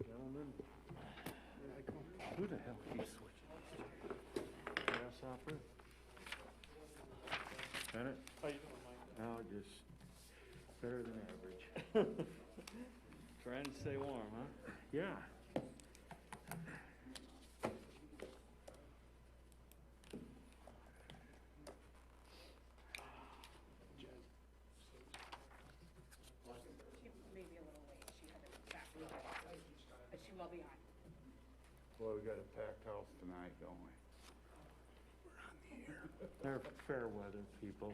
Gentlemen, who the hell keeps switching? Grasshopper? Bennett? How you doing, Mike? No, just better than average. Trying to stay warm, huh? Yeah. She may be a little late, she had to back up, but she will be on. Well, we got a packed house tonight, don't we? They're fair weather people.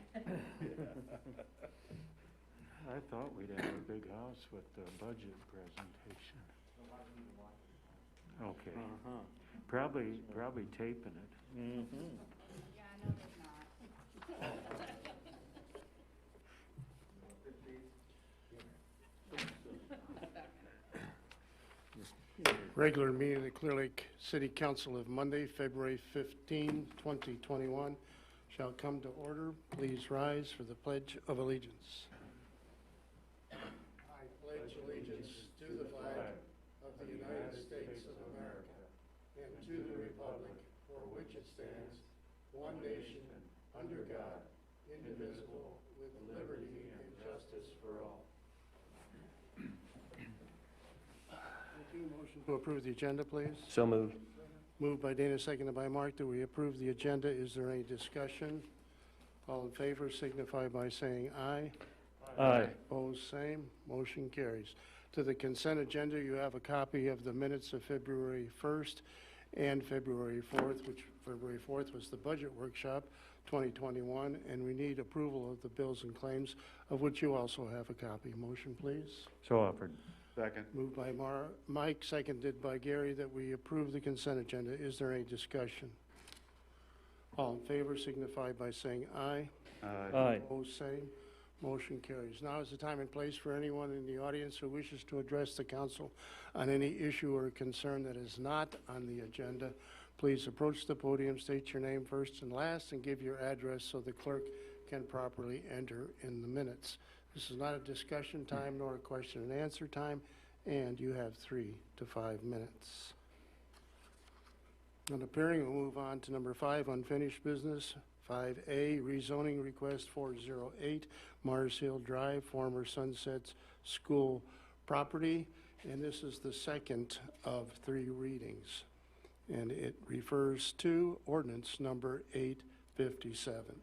I thought we'd have a big house with the budget presentation. Okay. Uh-huh. Probably taping it. Mm-hmm. Yeah, no, there's not. Regular meeting of the Clear Lake City Council of Monday, February 15, 2021, shall come to order. Please rise for the Pledge of Allegiance. I pledge allegiance to the flag of the United States of America and to the republic for which it stands, one nation, under God, indivisible, with liberty and justice for all. Motion to approve the agenda, please. So moved. Moved by Dana, seconded by Mark. Do we approve the agenda? Is there any discussion? All in favor signify by saying aye. Aye. Opposed, same. Motion carries. To the consent agenda, you have a copy of the minutes of February 1st and February 4th, which February 4th was the budget workshop 2021, and we need approval of the bills and claims, of which you also have a copy. Motion, please. So offered. Second. Moved by Mike, seconded by Gary, that we approve the consent agenda. Is there any discussion? All in favor signify by saying aye. Aye. Opposed, same. Motion carries. Now is the time and place for anyone in the audience who wishes to address the council on any issue or concern that is not on the agenda. Please approach the podium, state your name first and last, and give your address so the clerk can properly enter in the minutes. This is not a discussion time nor a question and answer time, and you have 3 to 5 minutes. Not appearing, we'll move on to number 5, unfinished business. 5A, rezoning request 408, Mars Hill Drive, former Sunset School property, and this is the second of 3 readings, and it refers to ordinance number 857.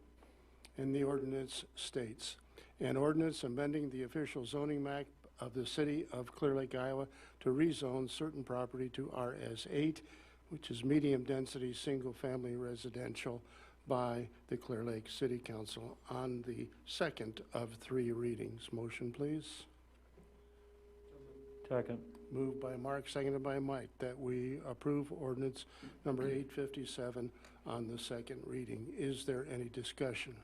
And the ordinance states, an ordinance amending the official zoning map of the city of Clear Lake, Iowa to rezone certain property to RS8, which is medium-density, single-family residential, by the Clear Lake City Council on the second of 3 readings. Motion, please. Second. Moved by Mark, seconded by Mike, that we approve ordinance number 857 on the second reading. Is there any discussion?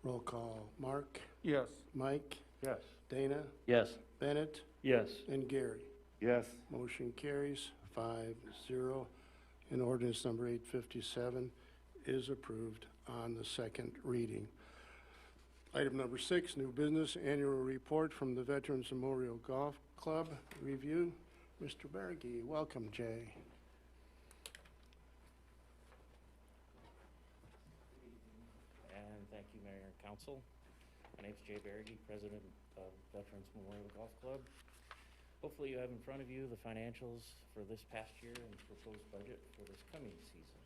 Roll call. Mark? Yes. Mike? Yes. Dana? Yes. Bennett? Yes. And Gary? Yes. Motion carries 5-0, and ordinance number 857 is approved on the second reading. Item number 6, new business, annual report from the Veterans Memorial Golf Club review. Mr. Berge, welcome, Jay. And thank you, Mayor and Council. My name is Jay Berge, President of Veterans Memorial Golf Club. Hopefully you have in front of you the financials for this past year and proposed budget for this coming season.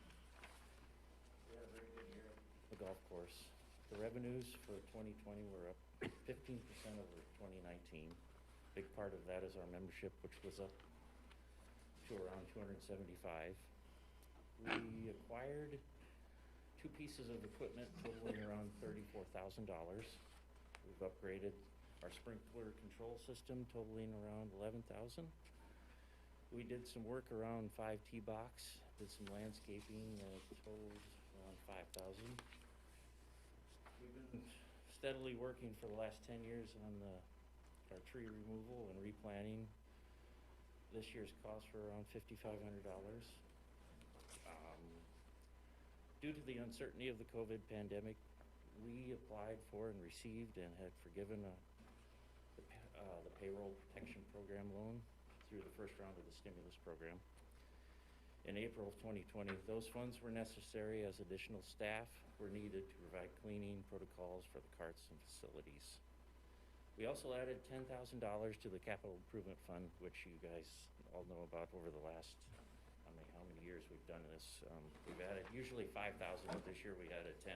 We had a very good year at the golf course. The revenues for 2020 were up 15% over 2019. Big part of that is our membership, which was up to around 275. We acquired 2 pieces of equipment totaling around $34,000. We've upgraded our sprinkler control system totaling around $11,000. We did some work around 5 tee box, did some landscaping that totaled around $5,000. We've been steadily working for the last 10 years on our tree removal and replanting. This year's cost were around $5,500. Due to the uncertainty of the COVID pandemic, we applied for and received and had forgiven the payroll protection program loan through the first round of the stimulus program. In April of 2020, those funds were necessary as additional staff were needed to provide cleaning protocols for the carts and facilities. We also added $10,000 to the capital improvement fund, which you guys all know about over the last, I don't know how many years we've done this. We've added usually 5,000, but this year we added 10.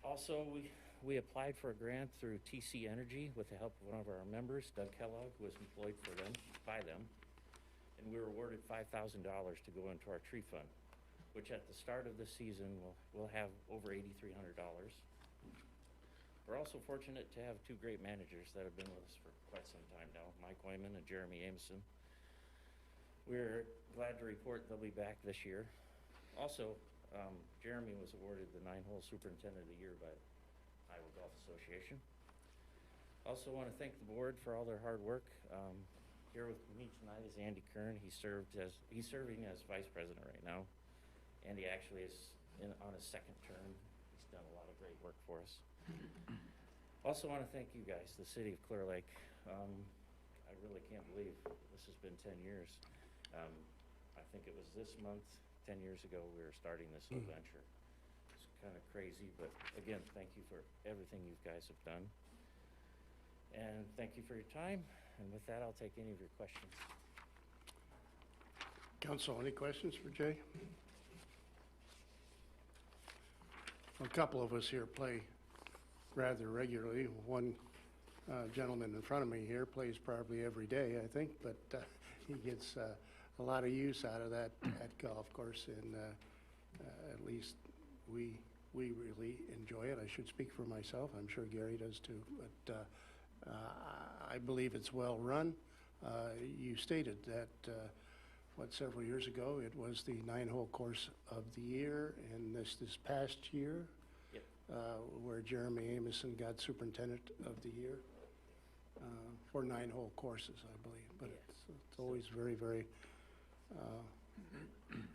Also, we applied for a grant through TC Energy with the help of one of our members, Doug Kellogg, who was employed by them. And we were awarded $5,000 to go into our tree fund, which at the start of the season will have over $8,300. We're also fortunate to have two great managers that have been with us for quite some time now, Mike Wyman and Jeremy Ameson. We're glad to report they'll be back this year. Also, Jeremy was awarded the 9-hole Superintendent of the Year by Iowa Golf Association. Also want to thank the board for all their hard work. Here with me tonight is Andy Kern. He's serving as vice president right now. Andy actually is on his second term. He's done a lot of great work for us. Also want to thank you guys, the city of Clear Lake. I really can't believe this has been 10 years. I think it was this month, 10 years ago, we were starting this whole venture. It's kind of crazy, but again, thank you for everything you guys have done. And thank you for your time. And with that, I'll take any of your questions. Council, any questions for Jay? A couple of us here play rather regularly. One gentleman in front of me here plays probably every day, I think, but he gets a lot of use out of that golf course, and at least we really enjoy it. I should speak for myself. I'm sure Gary does too, but I believe it's well run. You stated that several years ago it was the 9-hole course of the year, and this past year, Yep. where Jeremy Ameson got Superintendent of the Year for 9-hole courses, I believe. But Yes. it's always very, very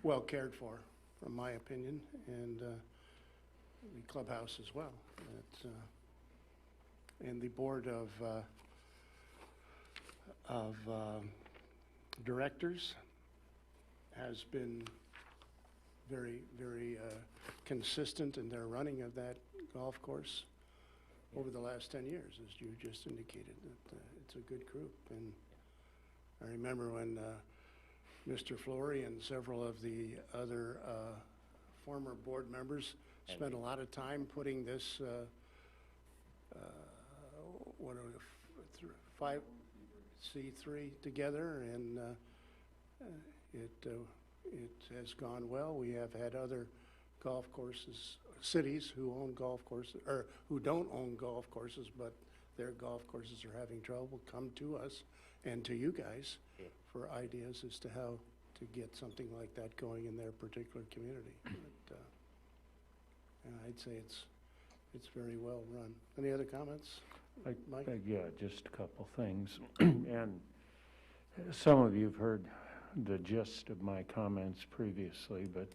well cared for, from my opinion, and the clubhouse as well. And the board of directors has been very, very consistent in their running of that golf course over the last 10 years, as you just indicated. That it's a good group. And I remember when Mr. Flory and several of the other former board members spent a lot of time putting this what are the 5C3 together, and it has gone well. We have had other golf courses, cities who own golf courses, or who don't own golf courses, but their golf courses are having trouble, come to us and to you guys for ideas as to how to get something like that going in their particular community. But, and I'd say it's very well run. Any other comments? Mike? Yeah, just a couple things. And some of you've heard the gist of my comments previously, but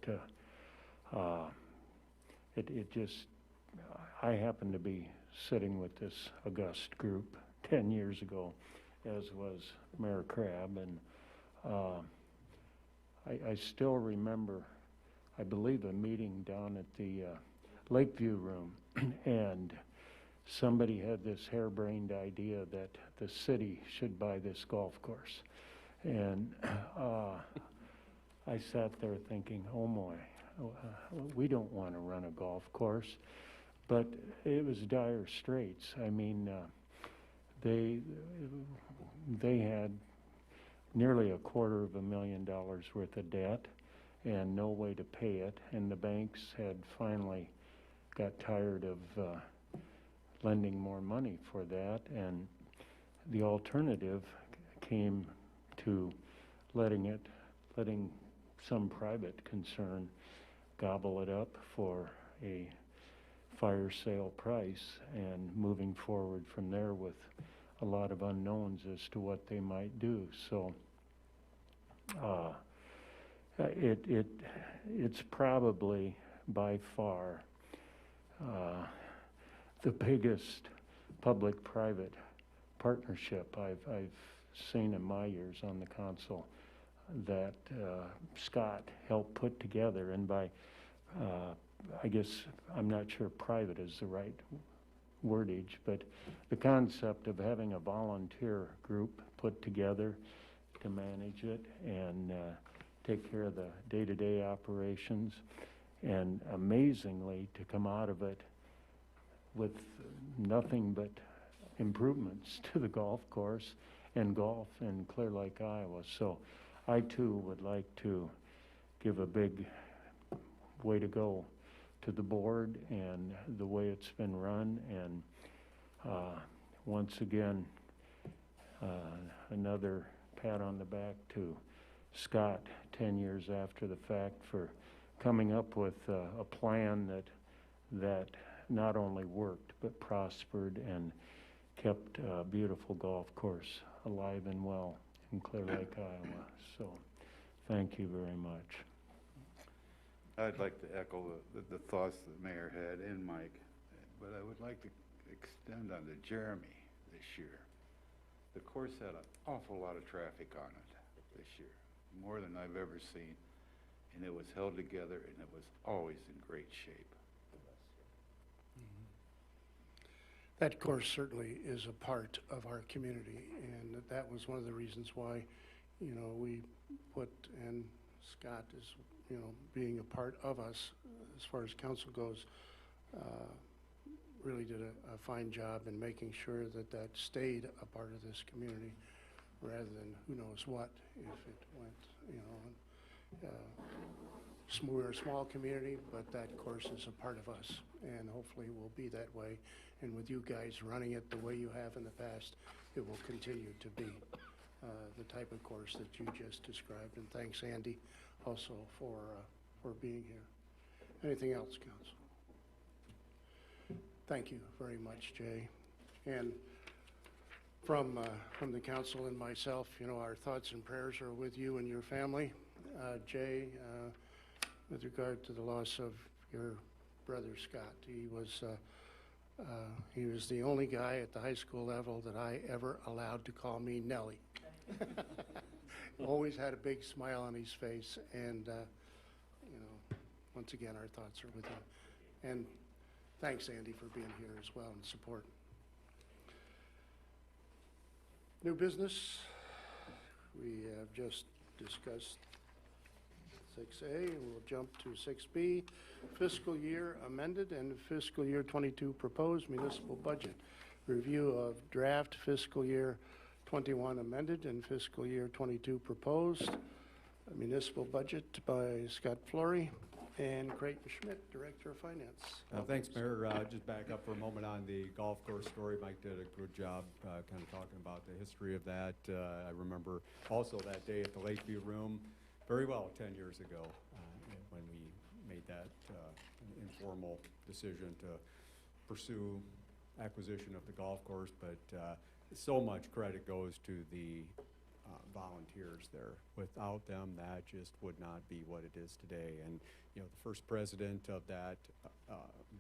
it just, I happen to be sitting with this august group 10 years ago, as was Mayor Crabb, and I still remember, I believe, a meeting down at the Lakeview room, and somebody had this harebrained idea that the city should buy this golf course. And I sat there thinking, oh my, we don't want to run a golf course. But it was dire straits. I mean, they had nearly $250,000 worth of debt and no way to pay it, and the banks had finally got tired of lending more money for that, and the alternative came to letting some private concern gobble it up for a fire sale price, and moving forward from there with a lot of unknowns as to what they might do. So it's probably by far the biggest public-private partnership I've seen in my years on the council that Scott helped put together, and by I guess I'm not sure private is the right wordage, but the concept of having a volunteer group put together to manage it and take care of the day-to-day operations, and amazingly to come out of it with nothing but improvements to the golf course and golf in Clear Lake, Iowa. So I too would like to give a big way to go to the board and the way it's been run, and once again another pat on the back to Scott 10 years after the fact for coming up with a plan that not only worked but prospered and kept a beautiful golf course alive and well in Clear Lake, Iowa. So thank you very much. I'd like to echo the thoughts that the mayor had and Mike, but I would like to extend on to Jeremy this year. The course had an awful lot of traffic on it this year, more than I've ever seen, and it was held together and it was always in great shape. That course certainly is a part of our community, and that was one of the reasons why, you know, we put, and Scott is, you know, being a part of us as far as council goes, really did a fine job in making sure that that stayed a part of this community rather than who knows what if it went, you know. We're a small community, but that course is a part of us, and hopefully will be that way. And with you guys running it the way you have in the past, it will continue to be the type of course that you just described. And thanks, Andy, also for being here. Anything else, council? Thank you very much, Jay. And from the council and myself, you know, our thoughts and prayers are with you and your family. Jay, with regard to the loss of your brother Scott, he was the only guy at the high school level that I ever allowed to call me Nellie. Always had a big smile on his face, and you know, once again, our thoughts are with him. And thanks, Andy, for being here as well and support. New business, we have just discussed 6A, and we'll jump to 6B, fiscal year amended and fiscal year 22 proposed municipal budget. Review of draft fiscal year 21 amended and fiscal year 22 proposed municipal budget by Scott Flory and Creighton Schmidt, Director of Finance. Thanks, Mayor. Just back up for a moment on the golf course story. Mike did a good job kind of talking about the history of that. I remember also that day at the Lakeview Room very well 10 years ago when we made that informal decision to pursue acquisition of the golf course, but so much credit goes to the volunteers there. Without them, that just would not be what it is today. And you know, the first president of that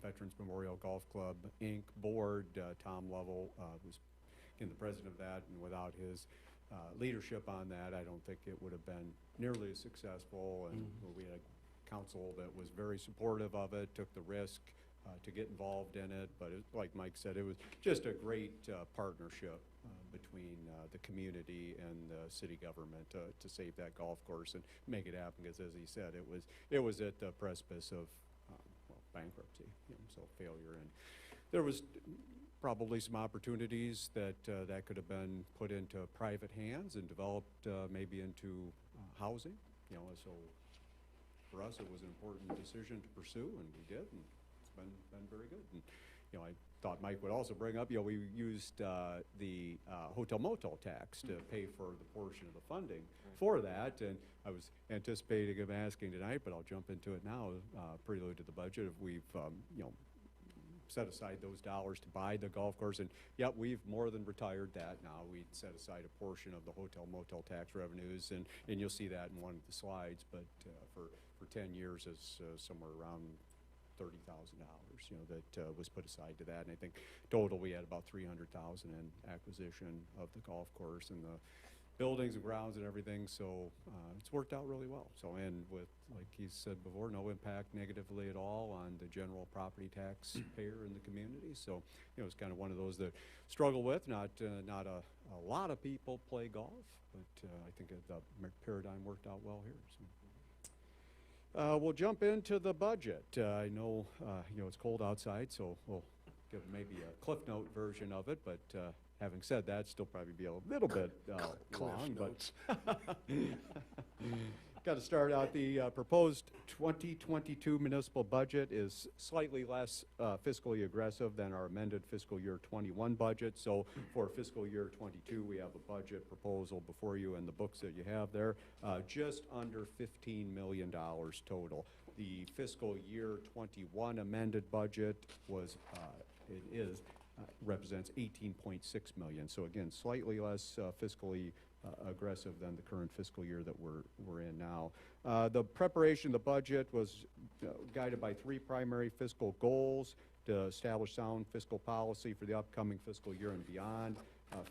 Veterans Memorial Golf Club Inc. board, Tom Lovell, was the president of that, and without his leadership on that, I don't think it would have been nearly as successful. And we had a council that was very supportive of it, took the risk to get involved in it. But like Mike said, it was just a great partnership between the community and the city government to save that golf course and make it happen. Because as he said, it was at the precipice of well, bankruptcy, you know, so failure. And there was probably some opportunities that that could have been put into private hands and developed maybe into housing. You know, so for us, it was an important decision to pursue, and we did, and it's been very good. And you know, I thought Mike would also bring up, you know, we used the hotel motel tax to pay for the portion of the funding for that, and I was anticipating him asking tonight, but I'll jump into it now, prelude to the budget. If we've you know, set aside those dollars to buy the golf course, and yep, we've more than retired that now. We set aside a portion of the hotel motel tax revenues, and you'll see that in one of the slides, but for 10 years it's somewhere around $30,000, that was put aside to that. And I think total we had about $300,000 in acquisition of the golf course and the buildings and grounds and everything, so it's worked out really well. So, and with, like he said before, no impact negatively at all on the general property tax payer in the community. So, it's kind of one of those that struggle with. Not a lot of people play golf, but I think the paradigm worked out well here. So. We'll jump into the budget. I know, it's cold outside, so we'll give maybe a Cliff Note version of it, but having said that, still probably be a little bit long, but got to start out. The proposed 2022 municipal budget is slightly less fiscally aggressive than our amended fiscal year 21 budget. So for fiscal year 22, we have a budget proposal before you in the books that you have there, just under $15 million total. The fiscal year 21 amended budget was, represents $18.6 million. So again, slightly less fiscally aggressive than the current fiscal year that we're in now. The preparation of the budget was guided by three primary fiscal goals: to establish sound fiscal policy for the upcoming fiscal year and beyond.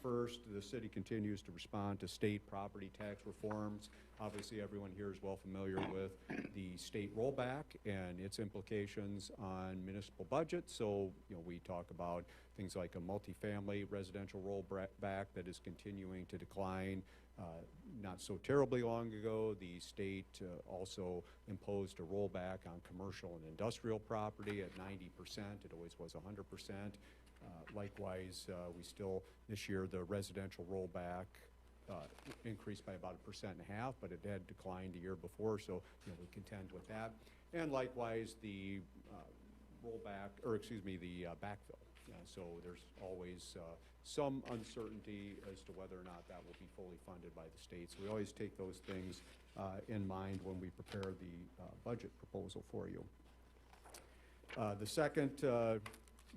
First, the city continues to respond to state property tax reforms. Obviously, everyone here is well familiar with the state rollback and its implications on municipal budgets. So, we talk about things like a multifamily residential rollback that is continuing to decline. Not so terribly long ago, the state also imposed a rollback on commercial and industrial property at 90%. It always was 100%. Likewise, we still, this year, the residential rollback increased by about 1.5%, but it had declined the year before, so we contend with that. And likewise, the the backfill. So there's always some uncertainty as to whether or not that will be fully funded by the state. So we always take those things in mind when we prepare the budget proposal for you. The second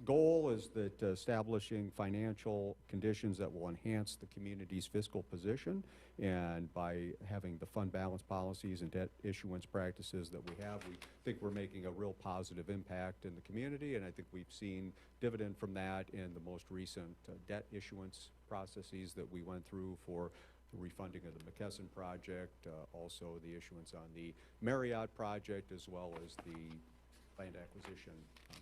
goal is that establishing financial conditions that will enhance the community's fiscal position, and by having the fund balance policies and debt issuance practices that we have, we think we're making a real positive impact in the community, and I think we've seen dividend from that in the most recent debt issuance processes that we went through for the refunding of the McKesson project, also the issuance on the Marriott project, as well as the land acquisition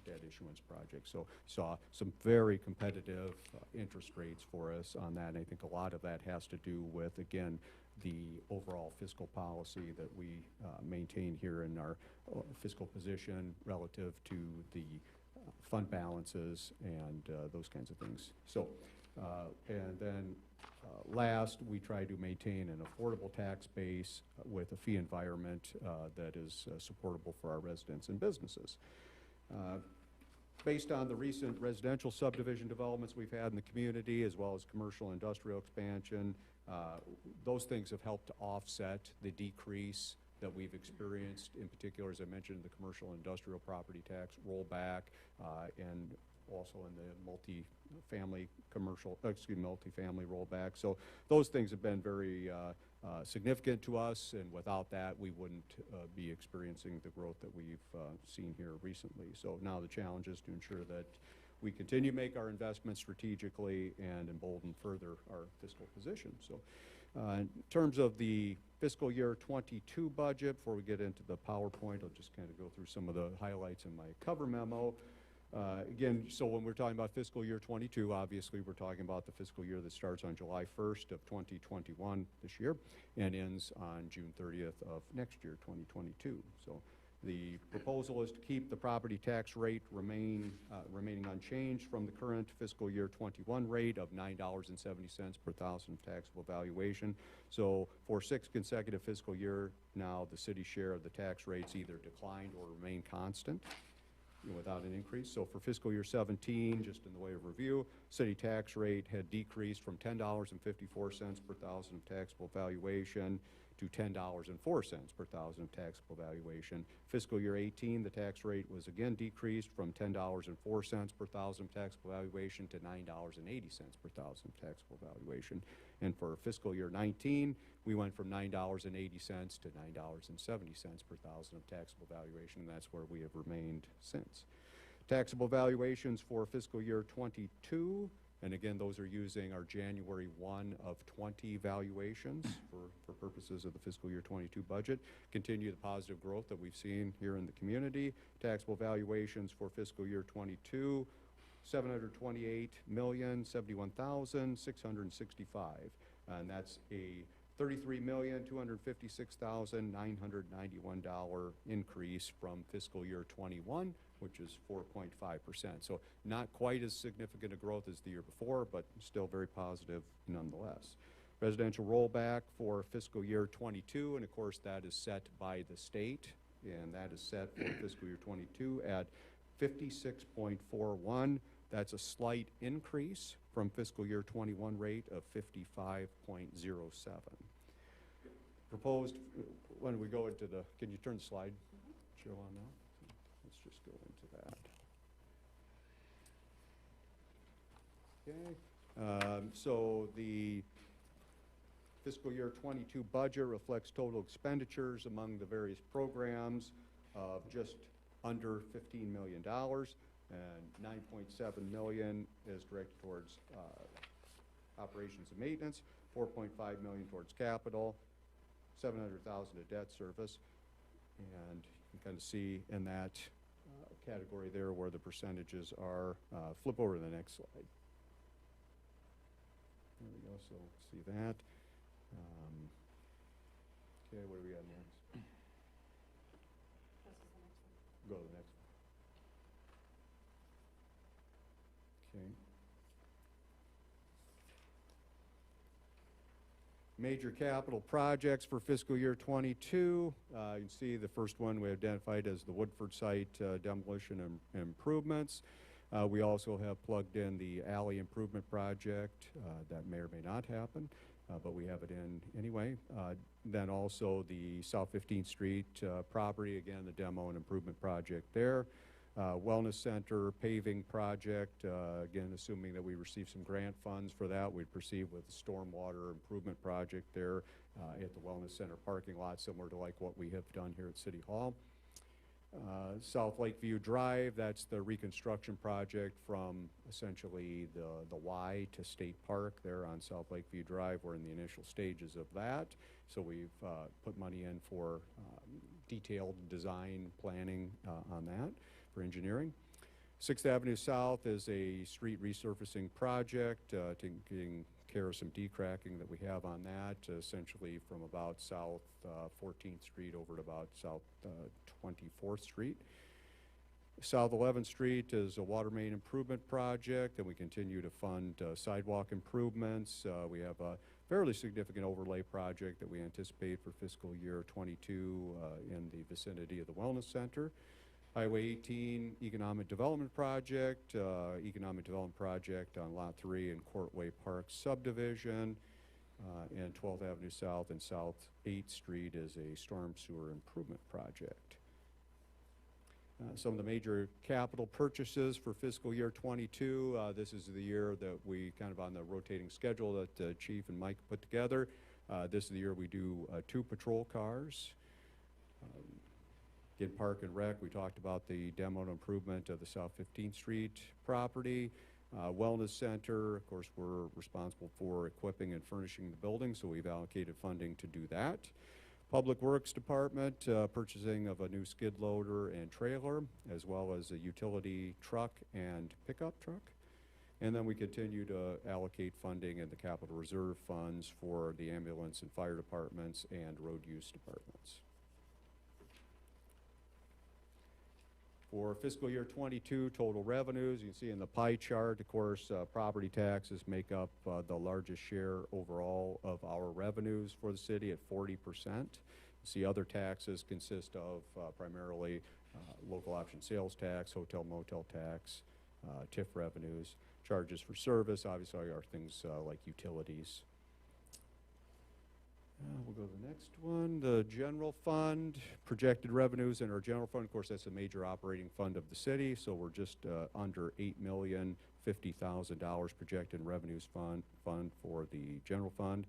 debt issuance project. So saw some very competitive interest rates for us on that, and I think a lot of that has to do with, again, the overall fiscal policy that we maintain here in our fiscal position relative to the fund balances and those kinds of things. So, and then last, we try to maintain an affordable tax base with a fee environment that is supportable for our residents and businesses. Based on the recent residential subdivision developments we've had in the community, as well as commercial and industrial expansion, those things have helped to offset the decrease that we've experienced, in particular, as I mentioned, the commercial and industrial property tax rollback, and also in the multifamily multifamily rollback. So those things have been very significant to us, and without that, we wouldn't be experiencing the growth that we've seen here recently. So now the challenge is to ensure that we continue to make our investments strategically and embolden further our fiscal position. So in terms of the fiscal year 22 budget, before we get into the PowerPoint, I'll just kind of go through some of the highlights in my cover memo. Again, so when we're talking about fiscal year 22, obviously we're talking about the fiscal year that starts on July 1st of 2021 this year and ends on June 30th of next year, 2022. So the proposal is to keep the property tax rate remaining unchanged from the current fiscal year 21 rate of $9.70 per thousand of taxable valuation. So for 6 consecutive fiscal years now, the city share of the tax rates either declined or remained constant without an increase. So for fiscal year 17, just in the way of review, city tax rate had decreased from $10.54 per thousand of taxable valuation to $10.04 per thousand of taxable valuation. Fiscal year 18, the tax rate was again decreased from $10.04 per thousand of taxable valuation to $9.80 per thousand of taxable valuation. And for fiscal year 19, we went from $9.80 to $9.70 per thousand of taxable valuation, and that's where we have remained since. Taxable valuations for fiscal year 22, and again, those are using our January 1 of 20 valuations for purposes of the fiscal year 22 budget. Continue the positive growth that we've seen here in the community. Taxable valuations for fiscal year 22, $728,071,665, and that's a $33,256,991 increase from fiscal year 21, which is 4.5%. So not quite as significant a growth as the year before, but still very positive nonetheless. Residential rollback for fiscal year 22, and of course that is set by the state, and that is set for fiscal year 22 at 56.41. That's a slight increase from fiscal year 21 rate of 55.07. Proposed, when we go into the, can you turn the slide show on now? Let's just go into that. Okay, so the fiscal year 22 budget reflects total expenditures among the various programs of just under $15 million, and $9.7 million is directed towards operations and maintenance, $4.5 million towards capital, $700,000 to debt service, and you can kind of see in that category there where the percentages are. Flip over to the next slide. There we go, so see that. Okay, what do we got next? Go to the next one. Okay. Major capital projects for fiscal year 22. You can see the first one we identified as the Woodford site demolition and improvements. We also have plugged in the alley improvement project. That may or may not happen, but we have it in anyway. Then also the South 15th Street property, again, the demo and improvement project there. Wellness Center paving project, again, assuming that we receive some grant funds for that, we'd proceed with the stormwater improvement project there at the Wellness Center parking lot, similar to like what we have done here at City Hall. South Lakeview Drive, that's the reconstruction project from essentially the Y to State Park there on South Lakeview Drive. We're in the initial stages of that, so we've put money in for detailed design planning on that for engineering. 6th Avenue South is a street resurfacing project, taking care of some decracking that we have on that, essentially from about South 14th Street over to about South 24th Street. South 11th Street is a water main improvement project, and we continue to fund sidewalk improvements. We have a fairly significant overlay project that we anticipate for fiscal year 22 in the vicinity of the Wellness Center. Highway 18 Economic Development Project, on Lot 3 in Courtway Park subdivision, and 12th Avenue South and South 8th Street is a storm sewer improvement project. Some of the major capital purchases for fiscal year 22. This is the year that we kind of on the rotating schedule that Chief and Mike put together. This is the year we do 2 patrol cars. In Park and Rec, we talked about the demo and improvement of the South 15th Street property. Wellness Center, of course, we're responsible for equipping and furnishing the building, so we've allocated funding to do that. Public Works Department, purchasing of a new skid loader and trailer, as well as a utility truck and pickup truck. And then we continue to allocate funding in the capital reserve funds for the ambulance and fire departments and road use departments. For fiscal year 22 total revenues, you can see in the pie chart, of course, property taxes make up the largest share overall of our revenues for the city at 40%. You see other taxes consist of primarily local option sales tax, hotel motel tax, TIF revenues, charges for service, obviously are things like utilities. We'll go to the next one, the general fund, projected revenues in our general fund. Of course, that's a major operating fund of the city, so we're just under $8,050,000 projected in revenues fund for the general fund.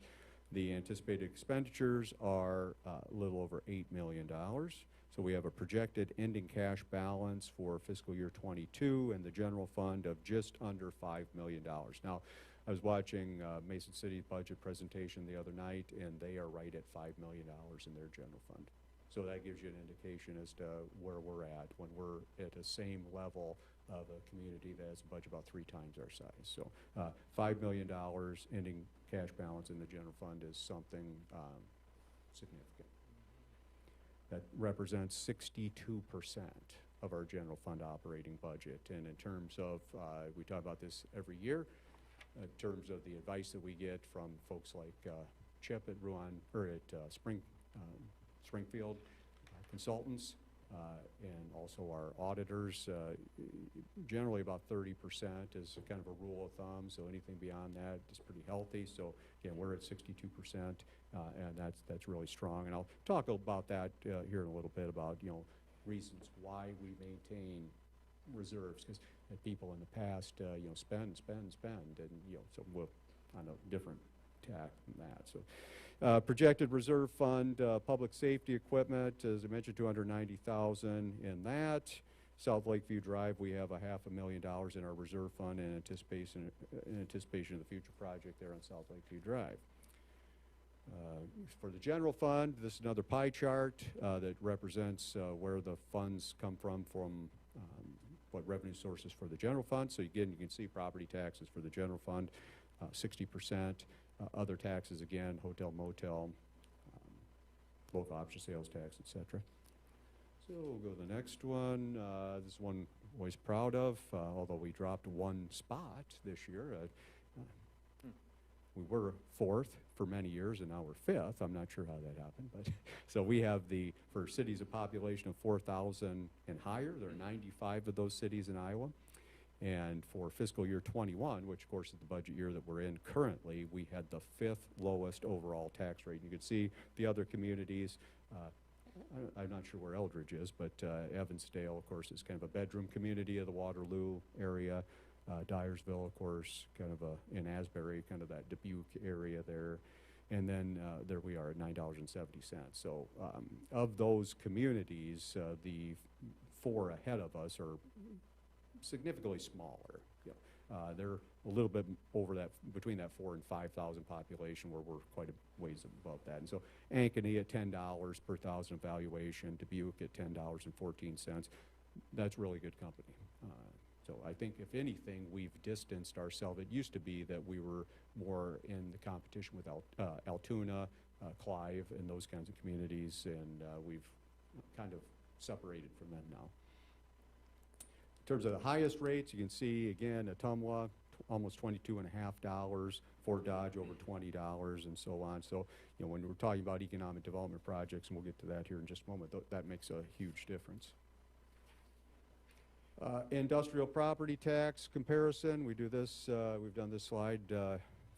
The anticipated expenditures are a little over $8 million. So we have a projected ending cash balance for fiscal year 22 and the general fund of just under $5 million. Now, I was watching Mason City's budget presentation the other night, and they are right at $5 million in their general fund. So that gives you an indication as to where we're at when we're at the same level of a community that has a budget about 3 times our size. So $5 million ending cash balance in the general fund is something significant. That represents 62% of our general fund operating budget. And in terms of, we talk about this every year, in terms of the advice that we get from folks like Chip at Springfield Consultants, and also our auditors, generally about 30% is kind of a rule of thumb, so anything beyond that is pretty healthy. So again, we're at 62%, and that's really strong. And I'll talk about that here in a little bit about, reasons why we maintain reserves, because people in the past, spend, and, so we'll on a different tack than that. So projected reserve fund, public safety equipment, as I mentioned, $290,000 in that. South Lakeview Drive, we have $500,000 in our reserve fund in anticipation of the future project there on South Lakeview Drive. For the general fund, this is another pie chart that represents where the funds come from what revenue sources for the general fund. So again, you can see property taxes for the general fund, 60%. Other taxes, again, hotel, motel, local option sales tax, etc. So we'll go to the next one. This one I'm always proud of, although we dropped 1 spot this year. We were 4th for many years, and now we're 5th. I'm not sure how that happened, but so we have for cities a population of 4,000 and higher, there are 95 of those cities in Iowa. And for fiscal year 21, which of course is the budget year that we're in currently, we had the 5th lowest overall tax rate. You can see the other communities, I'm not sure where Eldridge is, but Evansdale, of course, is kind of a bedroom community of the Waterloo area. Dyersville, of course, kind of in Asbury, kind of that Dubuque area there. And then there we are at $9.70. So of those communities, the 4 ahead of us are significantly smaller. They're a little bit over that, between that 4,000 and 5,000 population, where we're quite a ways above that. And so Ankeny at $10 per thousand valuation, Dubuque at $10.14. That's really good company. So I think, if anything, we've distanced ourselves. It used to be that we were more in the competition with Altoona, Clive, and those kinds of communities, and we've kind of separated from them now. In terms of the highest rates, you can see, again, Ottumwa, almost $22.50, Fort Dodge over $20, and so on. So, when we're talking about economic development projects, and we'll get to that here in just a moment, that makes a huge difference. Industrial property tax comparison, we do this, we've done this slide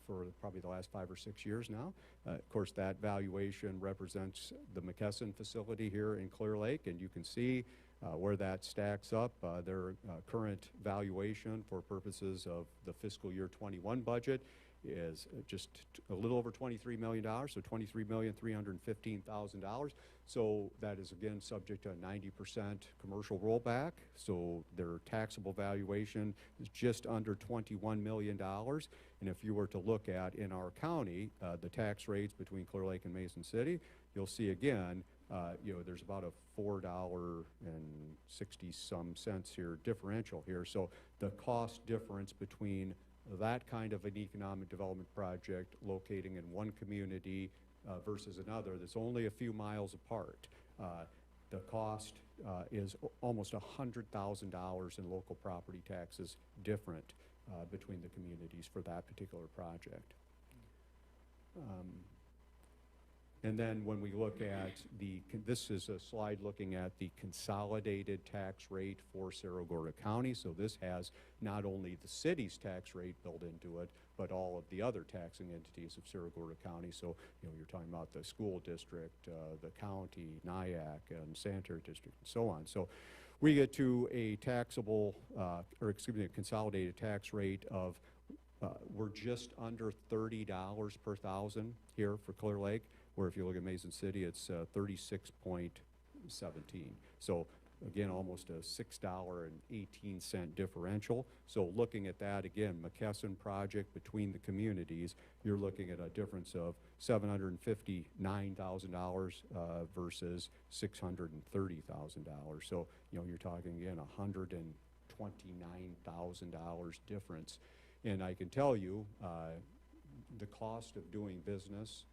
for probably the last 5 or 6 years now. Of course, that valuation represents the McKesson facility here in Clear Lake, and you can see where that stacks up. Their current valuation for purposes of the fiscal year 21 budget is just a little over $23 million, so $23,315,000. So that is, again, subject to a 90% commercial rollback. So their taxable valuation is just under $21 million. And if you were to look at, in our county, the tax rates between Clear Lake and Mason City, you'll see, again, there's about a $4.60-some here differential here. So the cost difference between that kind of an economic development project locating in one community versus another that's only a few miles apart, the cost is almost $100,000 in local property taxes different between the communities for that particular project. And then when we look at this is a slide looking at the consolidated tax rate for Cerro Gordo County. So this has not only the city's tax rate built into it, but all of the other taxing entities of Cerro Gordo County. So, you're talking about the school district, the county, NIAC, and sanitary district, and so on. So we get to a taxable, a consolidated tax rate of, we're just under $30 per thousand here for Clear Lake, where if you look at Mason City, it's 36.17. So again, almost a $6.18 differential. So looking at that, again, McKesson project between the communities, you're looking at a difference of $759,000 versus $630,000. So, you're talking, again, $129,000 difference. And I can tell you, the cost of doing business,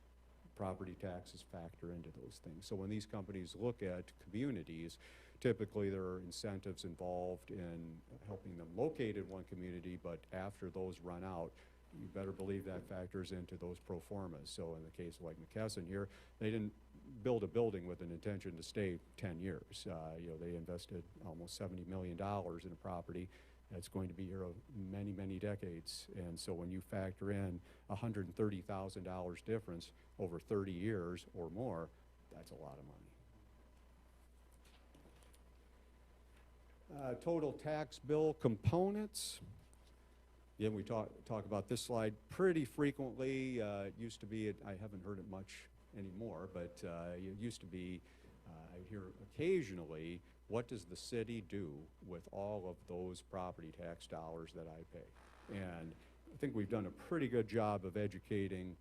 property taxes factor into those things. So when these companies look at communities, typically there are incentives involved in helping them locate in one community, but after those run out, you better believe that factors into those pro formas. So in the case of like McKesson here, they didn't build a building with an intention to stay 10 years. They invested almost $70 million in a property that's going to be here many, many decades. And so when you factor in $130,000 difference over 30 years or more, that's a lot of money. Total tax bill components. Again, we talk about this slide pretty frequently. It used to be, I haven't heard it much anymore, but it used to be, I hear occasionally, what does the city do with all of those property tax dollars that I pay? And I think we've done a pretty good job of educating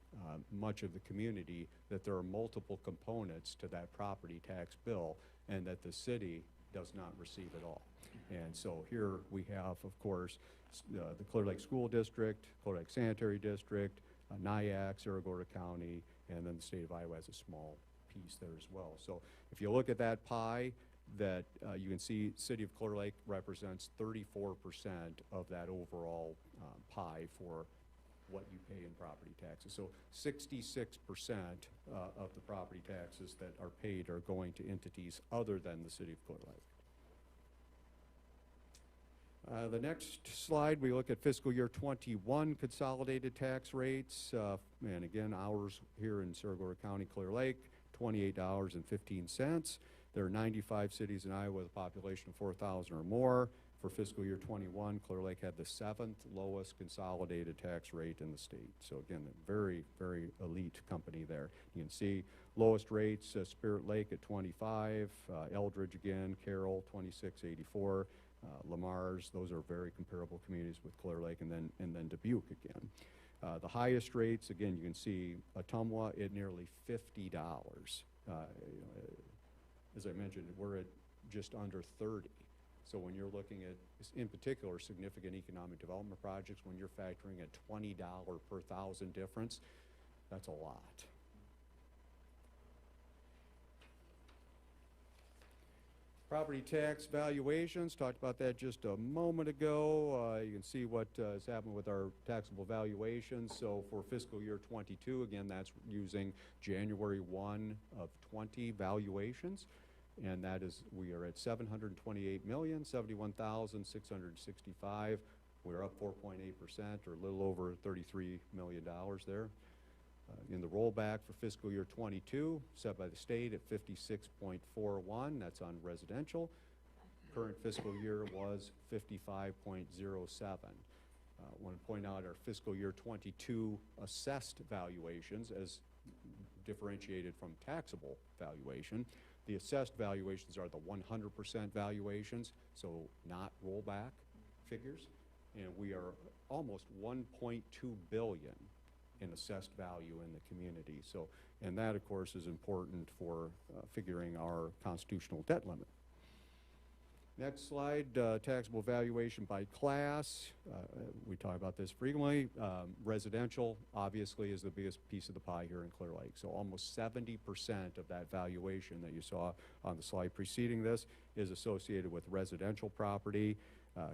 much of the community that there are multiple components to that property tax bill and that the city does not receive it all. And so here we have, of course, the Clear Lake School District, Clear Lake Sanitary District, NIAC, Cerro Gordo County, and then the state of Iowa has a small piece there as well. So if you look at that pie, that you can see City of Clear Lake represents 34% of that overall pie for what you pay in property taxes. So 66% of the property taxes that are paid are going to entities other than the City of Clear Lake. The next slide, we look at fiscal year 21 consolidated tax rates. And again, ours here in Cerro Gordo County, Clear Lake, $28.15. There are 95 cities in Iowa with a population of 4,000 or more. For fiscal year 21, Clear Lake had the 7th lowest consolidated tax rate in the state. So again, a very, very elite company there. You can see lowest rates, Spirit Lake at 25, Eldridge again, Carroll 26.84, Lamar's. Those are very comparable communities with Clear Lake, and then Dubuque again. The highest rates, again, you can see Ottumwa at nearly $50. As I mentioned, we're at just under 30. So when you're looking at, in particular, significant economic development projects, when you're factoring a $20 per thousand difference, that's a lot. Property tax valuations, talked about that just a moment ago. You can see what has happened with our taxable valuations. So for fiscal year 22, again, that's using January 1 of 20 valuations. And that is, we are at $728,071,665. We're up 4.8%, or a little over $33 million there. In the rollback for fiscal year 22, set by the state at 56.41, that's on residential. Current fiscal year was 55.07. Want to point out our fiscal year 22 assessed valuations as differentiated from taxable valuation. The assessed valuations are the 100% valuations, so not rollback figures. And we are almost $1.2 billion in assessed value in the community. So, and that, of course, is important for figuring our constitutional debt limit. Next slide, taxable valuation by class. We talk about this frequently. Residential, obviously, is the biggest piece of the pie here in Clear Lake. So almost 70% of that valuation that you saw on the slide preceding this is associated with residential property.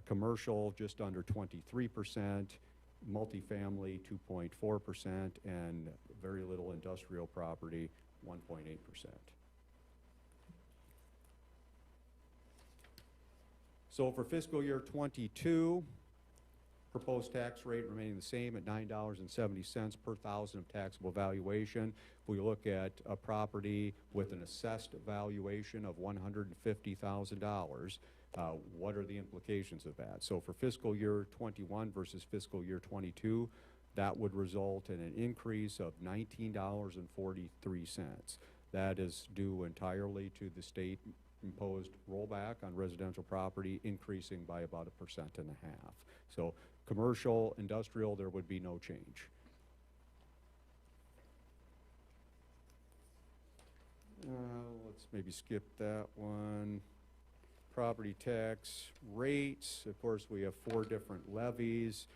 Commercial, just under 23%. Multifamily, 2.4%. And very little industrial property, 1.8%. So for fiscal year 22, Proposed tax rate remaining the same at $9.70 per thousand of taxable valuation. If we look at a property with an assessed valuation of $150,000, what are the implications of that? So for fiscal year 21 versus fiscal year 22, that would result in an increase of $19.43. That is due entirely to the state imposed rollback on residential property, increasing by about 1.5%. So commercial, industrial, there would be no change. Let's maybe skip that one. Property tax rates, of course, we have 4 different levies.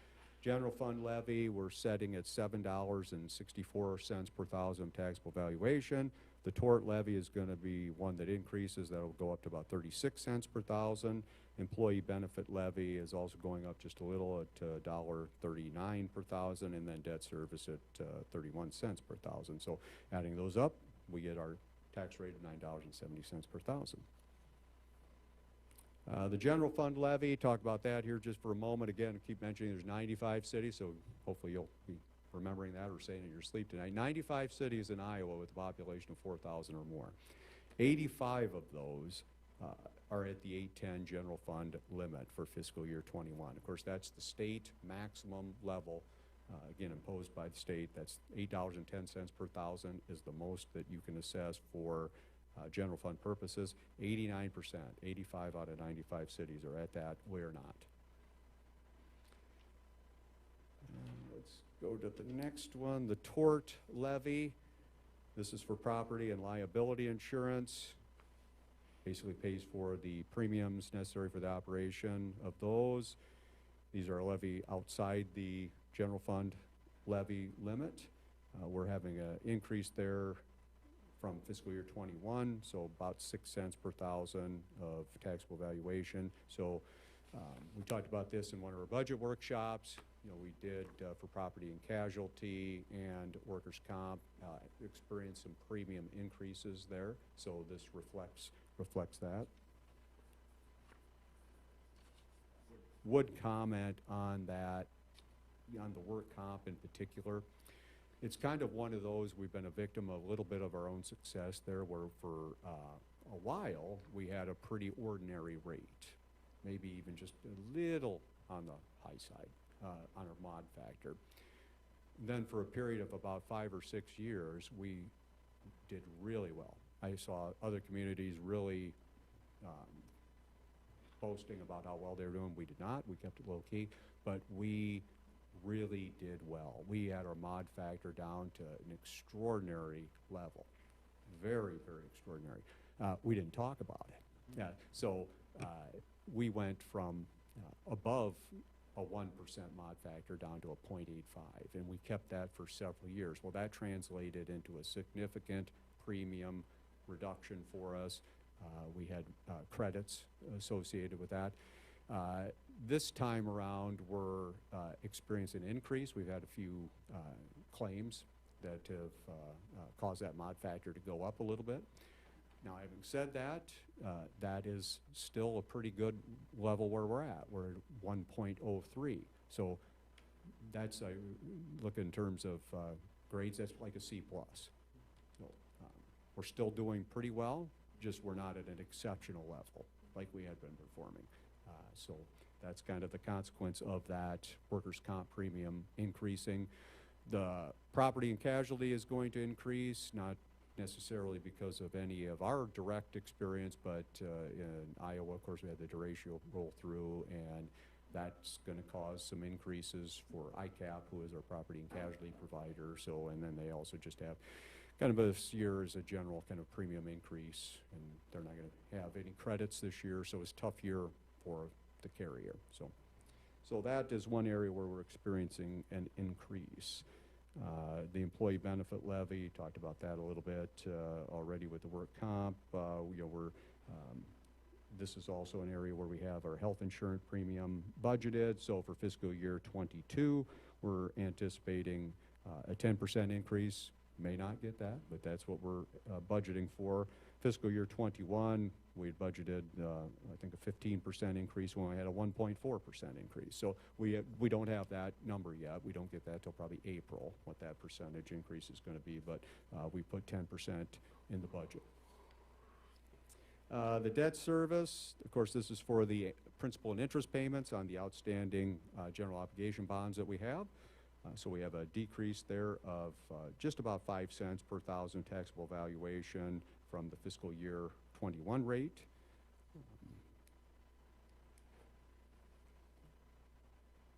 General fund levy, we're setting at $7.64 per thousand of taxable valuation. The tort levy is going to be one that increases. That'll go up to about 36 cents per thousand. Employee benefit levy is also going up just a little at $1.39 per thousand, and then debt service at 31 cents per thousand. So adding those up, we get our tax rate of $9.70 per thousand. The general fund levy, talk about that here just for a moment. Again, I keep mentioning there's 95 cities, so hopefully you'll be remembering that or saying it in your sleep tonight. 95 cities in Iowa with a population of 4,000 or more. 85 of those are at the 810 general fund limit for fiscal year 21. Of course, that's the state maximum level, again, imposed by the state. That's $8.10 per thousand is the most that you can assess for general fund purposes. 89%, 85 out of 95 cities are at that. We're not. Let's go to the next one, the tort levy. This is for property and liability insurance. Basically pays for the premiums necessary for the operation of those. These are a levy outside the general fund levy limit. We're having an increase there from fiscal year 21, so about 6 cents per thousand of taxable valuation. So we talked about this in one of our budget workshops. You know, we did for property and casualty and workers' comp experience some premium increases there. So this reflects that. Would comment on that, on the work comp in particular. It's kind of one of those, we've been a victim of a little bit of our own success there, where for a while we had a pretty ordinary rate, maybe even just a little on the high side on our mod factor. Then for a period of about 5 or 6 years, we did really well. I saw other communities really boasting about how well they were doing. We did not. We kept it low key, but we really did well. We had our mod factor down to an extraordinary level. Very, very extraordinary. We didn't talk about it. So we went from above a 1% mod factor down to a 0.85, and we kept that for several years. Well, that translated into a significant premium reduction for us. We had credits associated with that. This time around, we're experiencing an increase. We've had a few claims that have caused that mod factor to go up a little bit. Now, having said that, that is still a pretty good level where we're at. We're at 1.03. So that's, look in terms of grades, that's like a C+. So we're still doing pretty well, just we're not at an exceptional level like we had been performing. So that's kind of the consequence of that workers' comp premium increasing. The property and casualty is going to increase, not necessarily because of any of our direct experience, but in Iowa, of course, we had the derecho roll through, and that's going to cause some increases for ICAP, who is our property and casualty provider. So, and then they also just have kind of this year is a general kind of premium increase, and they're not going to have any credits this year, so it's a tough year for the carrier. So that is one area where we're experiencing an increase. The employee benefit levy, talked about that a little bit already with the work comp. This is also an area where we have our health insurance premium budgeted. So for fiscal year 22, we're anticipating a 10% increase may not get that, but that's what we're budgeting for. Fiscal year '21, we had budgeted, I think, a 15% increase when we had a 1.4% increase. So we don't have that number yet. We don't get that till probably April, what that percentage increase is going to be, but we put 10% in the budget. The debt service, of course, this is for the principal and interest payments on the outstanding general obligation bonds that we have. So we have a decrease there of just about 5 cents per thousand taxable valuation from the fiscal year '21 rate.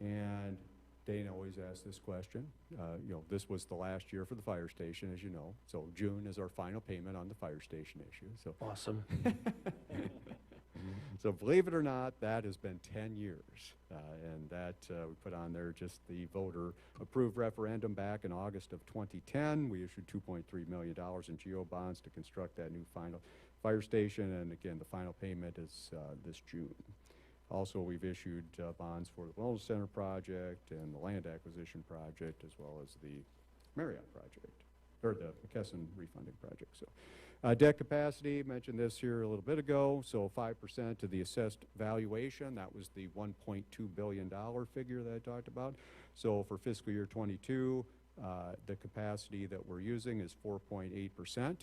And Dana always asks this question. This was the last year for the fire station, as you know. So June is our final payment on the fire station issue. So Awesome. So believe it or not, that has been 10 years. And that we put on there just the voter-approved referendum back in August of 2010. We issued $2.3 million in GO bonds to construct that new final fire station. And again, the final payment is this June. Also, we've issued bonds for the Wellness Center project and the land acquisition project, as well as the Marriott project, or the McKesson refunding project. So, debt capacity, mentioned this here a little bit ago. So 5% of the assessed valuation, that was the $1.2 billion figure that I talked about. So for fiscal year '22, the capacity that we're using is 4.8%.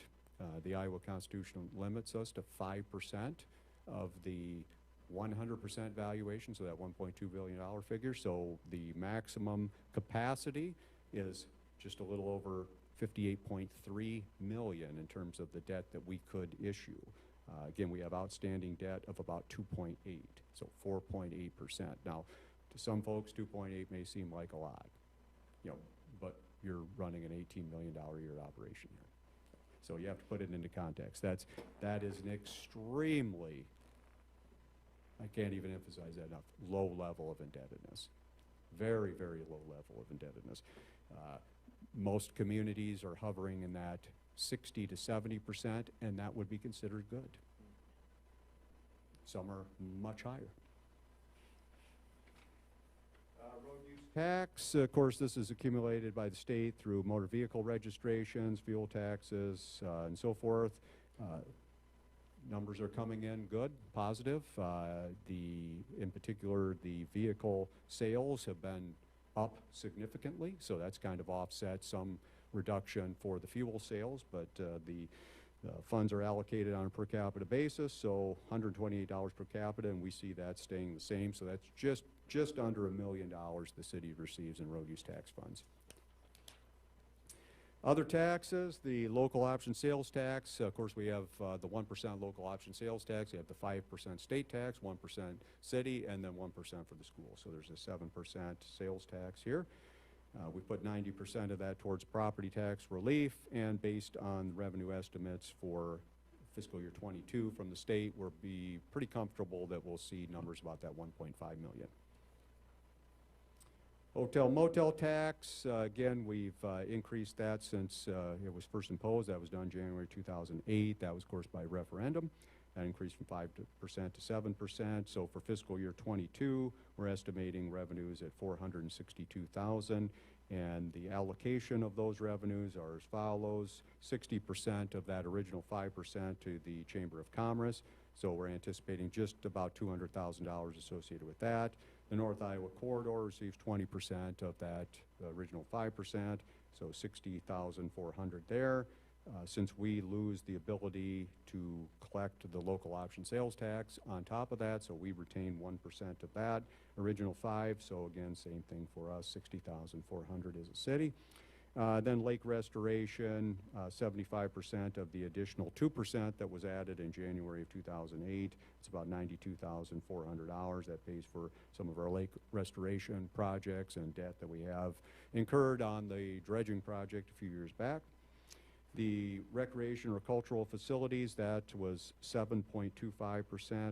The Iowa Constitution limits us to 5% of the 100% valuation, so that $1.2 billion figure. So the maximum capacity is just a little over 58.3 million in terms of the debt that we could issue. Again, we have outstanding debt of about 2.8, so 4.8%. Now, to some folks, 2.8 may seem like a lot, but you're running an $18 million a year operation here. So you have to put it into context. That is an extremely, I can't even emphasize that enough, low level of indebtedness. Very, very low level of indebtedness. Most communities are hovering in that 60 to 70%, and that would be considered good. Some are much higher. Road use tax, of course, this is accumulated by the state through motor vehicle registrations, fuel taxes, and so forth. Numbers are coming in good, positive. In particular, the vehicle sales have been up significantly, so that's kind of offset some reduction for the fuel sales, but the funds are allocated on a per capita basis, so $128 per capita, and we see that staying the same, so that's just under $1 million the city receives in road use tax funds. Other taxes, the local option sales tax, of course we have the 1% local option sales tax, you have the 5% state tax, 1% city, and then 1% for the school. So there's a 7% sales tax here. We put 90% of that towards property tax relief, and based on revenue estimates for fiscal year '22 from the state, we'll be pretty comfortable that we'll see numbers about that 1.5 million. Hotel motel tax, again, we've increased that since it was first imposed. That was done January 2008. That was, of course, by referendum. That increased from 5% to 7%. So for fiscal year '22, we're estimating revenues at $462,000, and the allocation of those revenues are as follows: 60% of that original 5% to the Chamber of Commerce. So we're anticipating just about $200,000 associated with that. The North Iowa Corridor receives 20% of that original 5%, so $60,400 there. Since we lose the ability to collect the local option sales tax on top of that, so we retain 1% of that original 5. So again, same thing for us, $60,400 as a city. Then lake restoration, 75% of the additional 2% that was added in January of 2008. It's about $92,400. That pays for some of our lake restoration projects and debt that we have incurred on the dredging project a few years back. The recreation or cultural facilities, that was 7.25%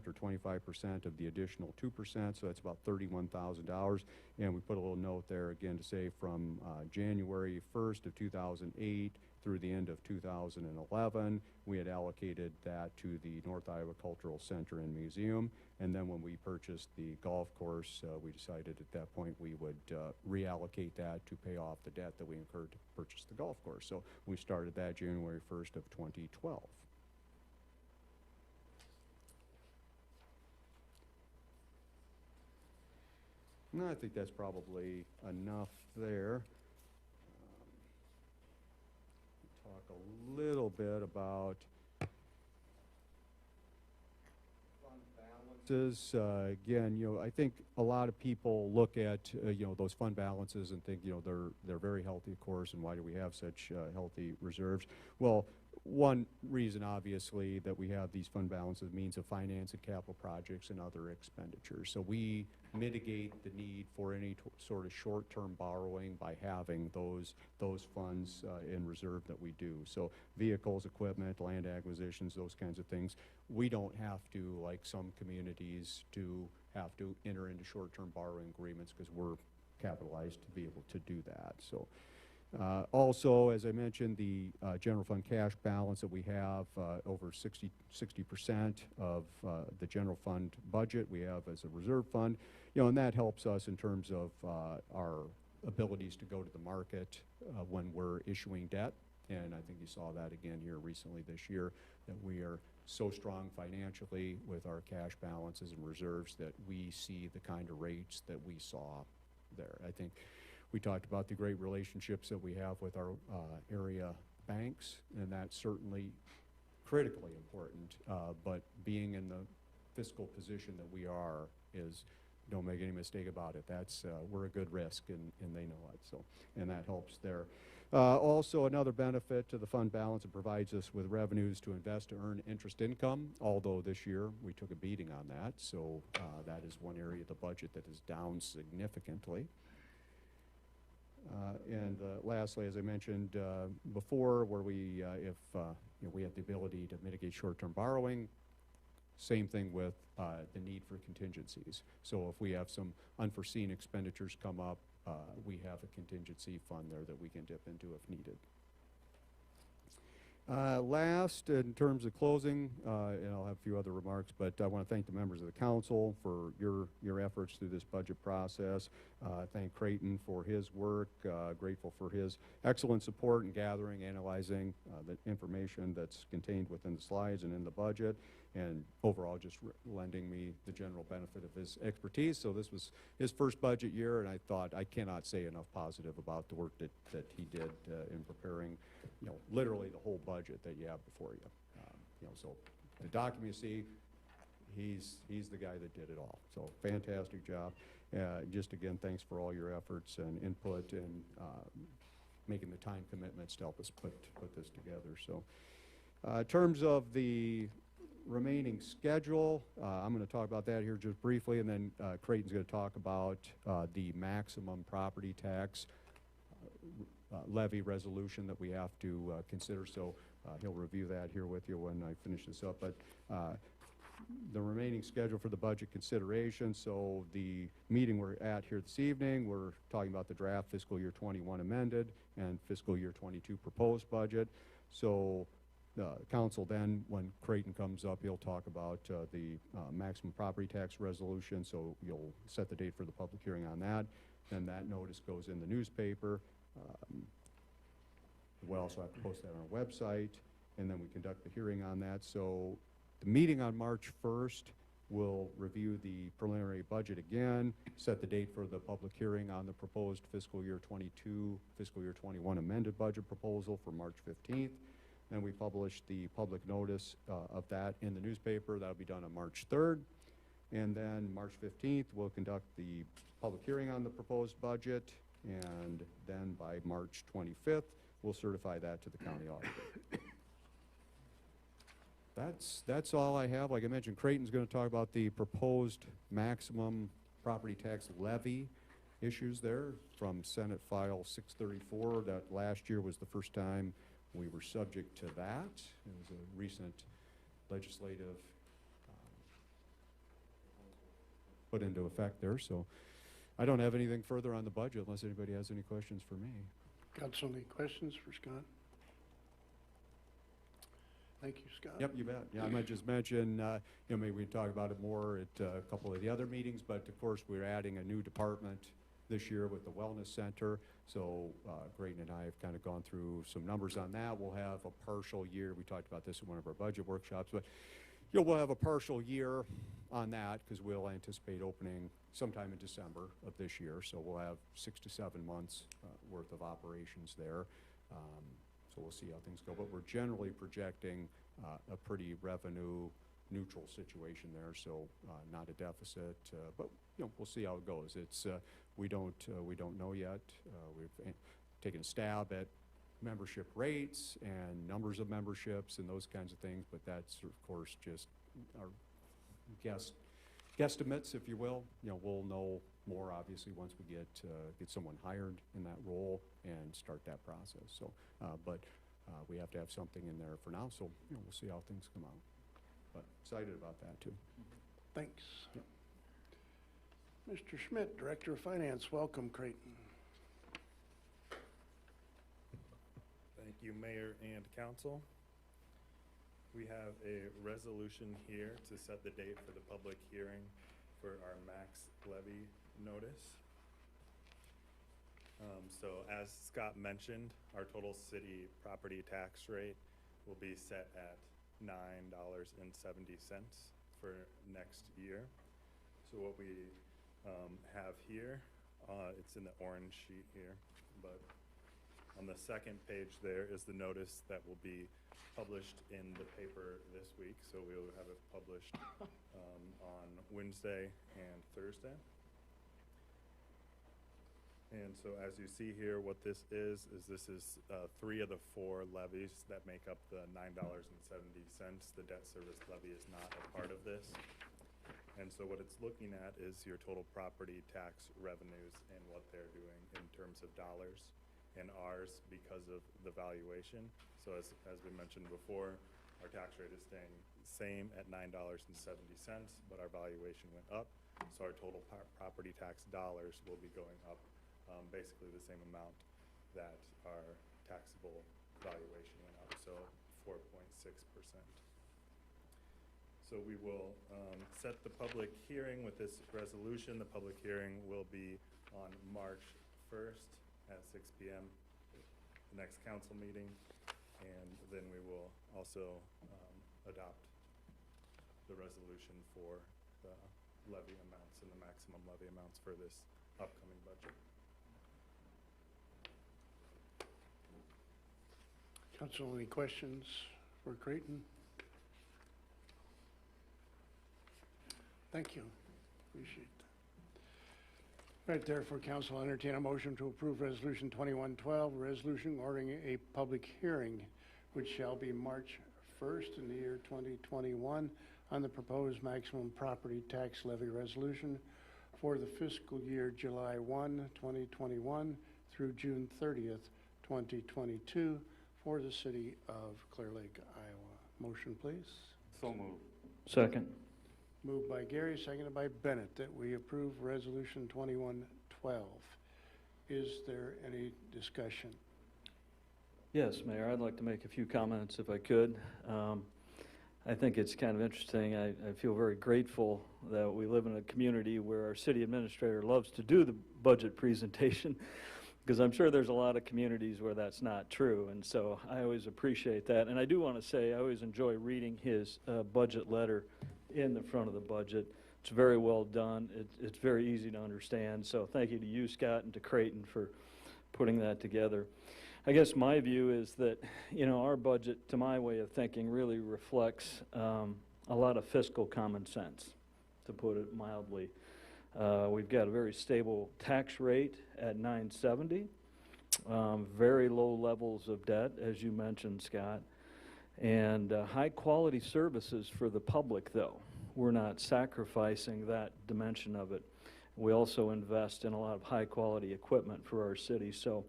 or 25% of the additional 2%, so that's about $31,000. And we put a little note there again to say from January 1st of 2008 through the end of 2011, we had allocated that to the North Iowa Cultural Center and Museum. And then when we purchased the golf course, we decided at that point we would reallocate that to pay off the debt that we incurred to purchase the golf course. So we started that January 1st of 2012. No, I think that's probably enough there. Talk a little bit about fund balances. Again, I think a lot of people look at those fund balances and think they're very healthy, of course, and why do we have such healthy reserves? Well, one reason, obviously, that we have these fund balances means of financing capital projects and other expenditures. So we mitigate the need for any sort of short-term borrowing by having those funds in reserve that we do. So vehicles, equipment, land acquisitions, those kinds of things, we don't have to, like some communities, to have to enter into short-term borrowing agreements because we're capitalized to be able to do that. So. Also, as I mentioned, the general fund cash balance that we have, over 60% of the general fund budget we have as a reserve fund, and that helps us in terms of our abilities to go to the market when we're issuing debt. And I think you saw that again here recently this year, that we are so strong financially with our cash balances and reserves that we see the kind of rates that we saw there. I think we talked about the great relationships that we have with our area banks, and that's certainly critically important. But being in the fiscal position that we are is, don't make any mistake about it, that's we're a good risk, and they know it. So, and that helps there. Also, another benefit to the fund balance, it provides us with revenues to invest to earn interest income, although this year we took a beating on that. So that is one area of the budget that is down significantly. And lastly, as I mentioned before, where we, if we have the ability to mitigate short-term borrowing, same thing with the need for contingencies. So if we have some unforeseen expenditures come up, we have a contingency fund there that we can dip into if needed. Last, in terms of closing, and I'll have a few other remarks, but I want to thank the members of the council for your efforts through this budget process. Thank Creighton for his work, grateful for his excellent support in gathering, analyzing the information that's contained within the slides and in the budget, and overall just lending me the general benefit of his expertise. So this was his first budget year, and I thought I cannot say enough positive about the work that he did in preparing, literally the whole budget that you have before you. So the document you see, he's the guy that did it all. So fantastic job. Just again, thanks for all your efforts and input and making the time commitments to help us put this together. So in terms of the remaining schedule, I'm going to talk about that here just briefly, and then Creighton's going to talk about the maximum property tax levy resolution that we have to consider. So he'll review that here with you when I finish this up. But the remaining schedule for the budget consideration, so the meeting we're at here this evening, we're talking about the draft fiscal year 21 amended and fiscal year 22 proposed budget. So council then, when Creighton comes up, he'll talk about the maximum property tax resolution. So you'll set the date for the public hearing on that. Then that notice goes in the newspaper. We'll also have to post that on our website, and then we conduct the hearing on that. So the meeting on March 1st, we'll review the preliminary budget again, set the date for the public hearing on the proposed fiscal year 22, fiscal year 21 amended budget proposal for March 15th. Then we publish the public notice of that in the newspaper. That'll be done on March 3rd. And then March 15th, we'll conduct the public hearing on the proposed budget. And then by March 25th, we'll certify that to the county auditor. That's all I have. Like I mentioned, Creighton's going to talk about the proposed maximum property tax levy issues there from Senate File 634. That last year was the first time we were subject to that. It was a recent legislative put into effect there. So I don't have anything further on the budget unless anybody has any questions for me. Council, any questions for Scott? Thank you, Scott. Yep, you bet. Yeah, I might just mention, maybe we can talk about it more at a couple of the other meetings, but of course, we're adding a new department this year with the Wellness Center. So Graydon and I have kind of gone through some numbers on that. We'll have a partial year. We talked about this in one of our budget workshops, but we'll have a partial year on that because we'll anticipate opening sometime in December of this year. So we'll have 6 to 7 months worth of operations there. So we'll see how things go, but we're generally projecting a pretty revenue neutral situation there, so not a deficit, but we'll see how it goes. It's we don't know yet. We've taken a stab at membership rates and numbers of memberships and those kinds of things, but that's of course just our guesstimates, if you will. We'll know more obviously once we get someone hired in that role and start that process. So, but we have to have something in there for now. So we'll see how things come out. But excited about that too. Thanks. Mr. Schmidt, Director of Finance, welcome, Creighton. Thank you, Mayor and Council. We have a resolution here to set the date for the public hearing for our max levy notice. So as Scott mentioned, our total city property tax rate will be set at $9.70 for next year. So what we have here, it's in the orange sheet here, but on the second page there is the notice that will be published in the paper this week. So we'll have it published on Wednesday and Thursday. And so as you see here, what this is 3 of the 4 levies that make up the $9.70. The debt service levy is not a part of this. And so what it's looking at is your total property tax revenues and what they're doing in terms of dollars, and ours because of the valuation. So as we mentioned before, our tax rate is staying same at $9.70, but our valuation went up. So our total property tax dollars will be going up basically the same amount that our taxable valuation went up, so 4.6%. So we will set the public hearing with this resolution. The public hearing will be on March 1st at 6 p.m., the next council meeting, and then we will also adopt the resolution for the levy amounts and the maximum levy amounts for this upcoming budget. Council, any questions for Creighton? Thank you. Appreciate that. Right, therefore, council will entertain a motion to approve Resolution 2112, a resolution ordering a public hearing which shall be March 1st in the year 2021 on the proposed maximum property tax levy resolution for the fiscal year July 1, 2021 through June 30th, 2022 for the city of Clear Lake, Iowa. Motion, please. So moved. Second. Moved by Gary, seconded by Bennett, that we approve Resolution 2112. Is there any discussion? Yes, Mayor, I'd like to make a few comments if I could. I think it's kind of interesting. I feel very grateful that we live in a community where our city administrator loves to do the budget presentation, because I'm sure there's a lot of communities where that's not true, and so I always appreciate that. And I do want to say I always enjoy reading his budget letter in the front of the budget. It's very well done. It's very easy to understand, so thank you to you, Scott, and to Creighton for putting that together. I guess my view is that, our budget, to my way of thinking, really reflects a lot of fiscal common sense, to put it mildly. We've got a very stable tax rate at 970, very low levels of debt, as you mentioned, Scott, and high-quality services for the public, though. We're not sacrificing that dimension of it. We also invest in a lot of high-quality equipment for our city. So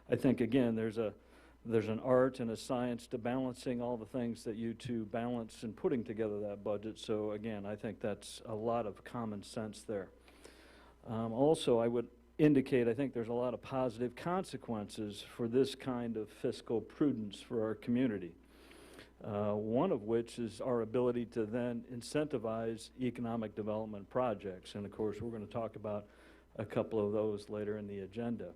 I think, again, there's an art and a science to balancing all the things that you two balance in putting together that budget. So, again, I think that's a lot of common sense there. Also, I would indicate, I think there's a lot of positive consequences for this kind of fiscal prudence for our community. One of which is our ability to then incentivize economic development projects. And of course, we're going to talk about a couple of those later in the agenda.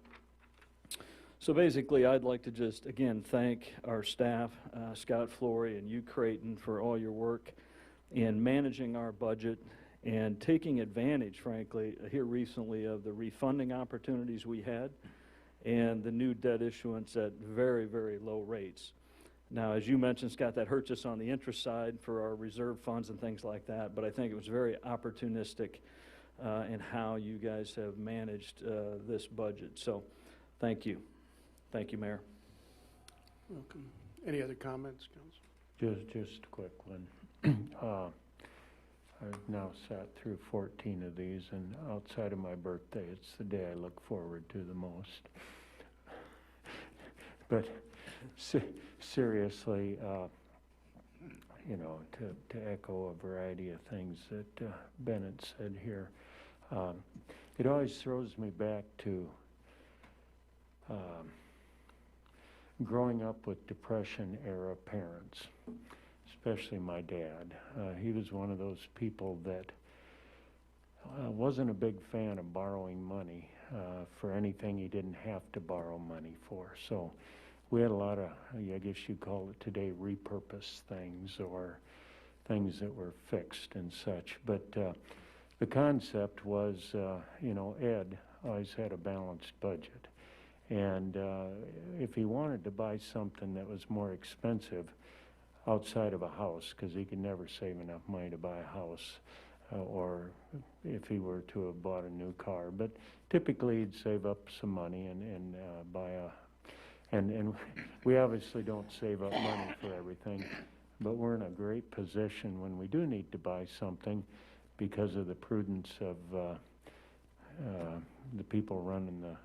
So basically, I'd like to just, again, thank our staff, Scott Flory and you, Creighton, for all your work in managing our budget and taking advantage, frankly, here recently of the refunding opportunities we had and the new debt issuance at very, very low rates. Now, as you mentioned, Scott, that hurts us on the interest side for our reserve funds and things like that, but I think it was very opportunistic in how you guys have managed this budget. So, thank you. Thank you, Mayor. Welcome. Any other comments, Council? Just a quick one. I've now sat through 14 of these, and outside of my birthday, it's the day I look forward to the most. But seriously, you know, to echo a variety of things that Bennett said here, it always throws me back to growing up with Depression-era parents, especially my dad. He was one of those people that wasn't a big fan of borrowing money for anything he didn't have to borrow money for. So we had a lot of, I guess you'd call it today, repurposed things or things that were fixed and such. But the concept was, you know, Ed always had a balanced budget. And if he wanted to buy something that was more expensive outside of a house, because he could never save enough money to buy a house, or if he were to have bought a new car. But typically he'd save up some money and buy a, and we obviously don't save up money for everything, but we're in a great position when we do need to buy something because of the prudence of the people running the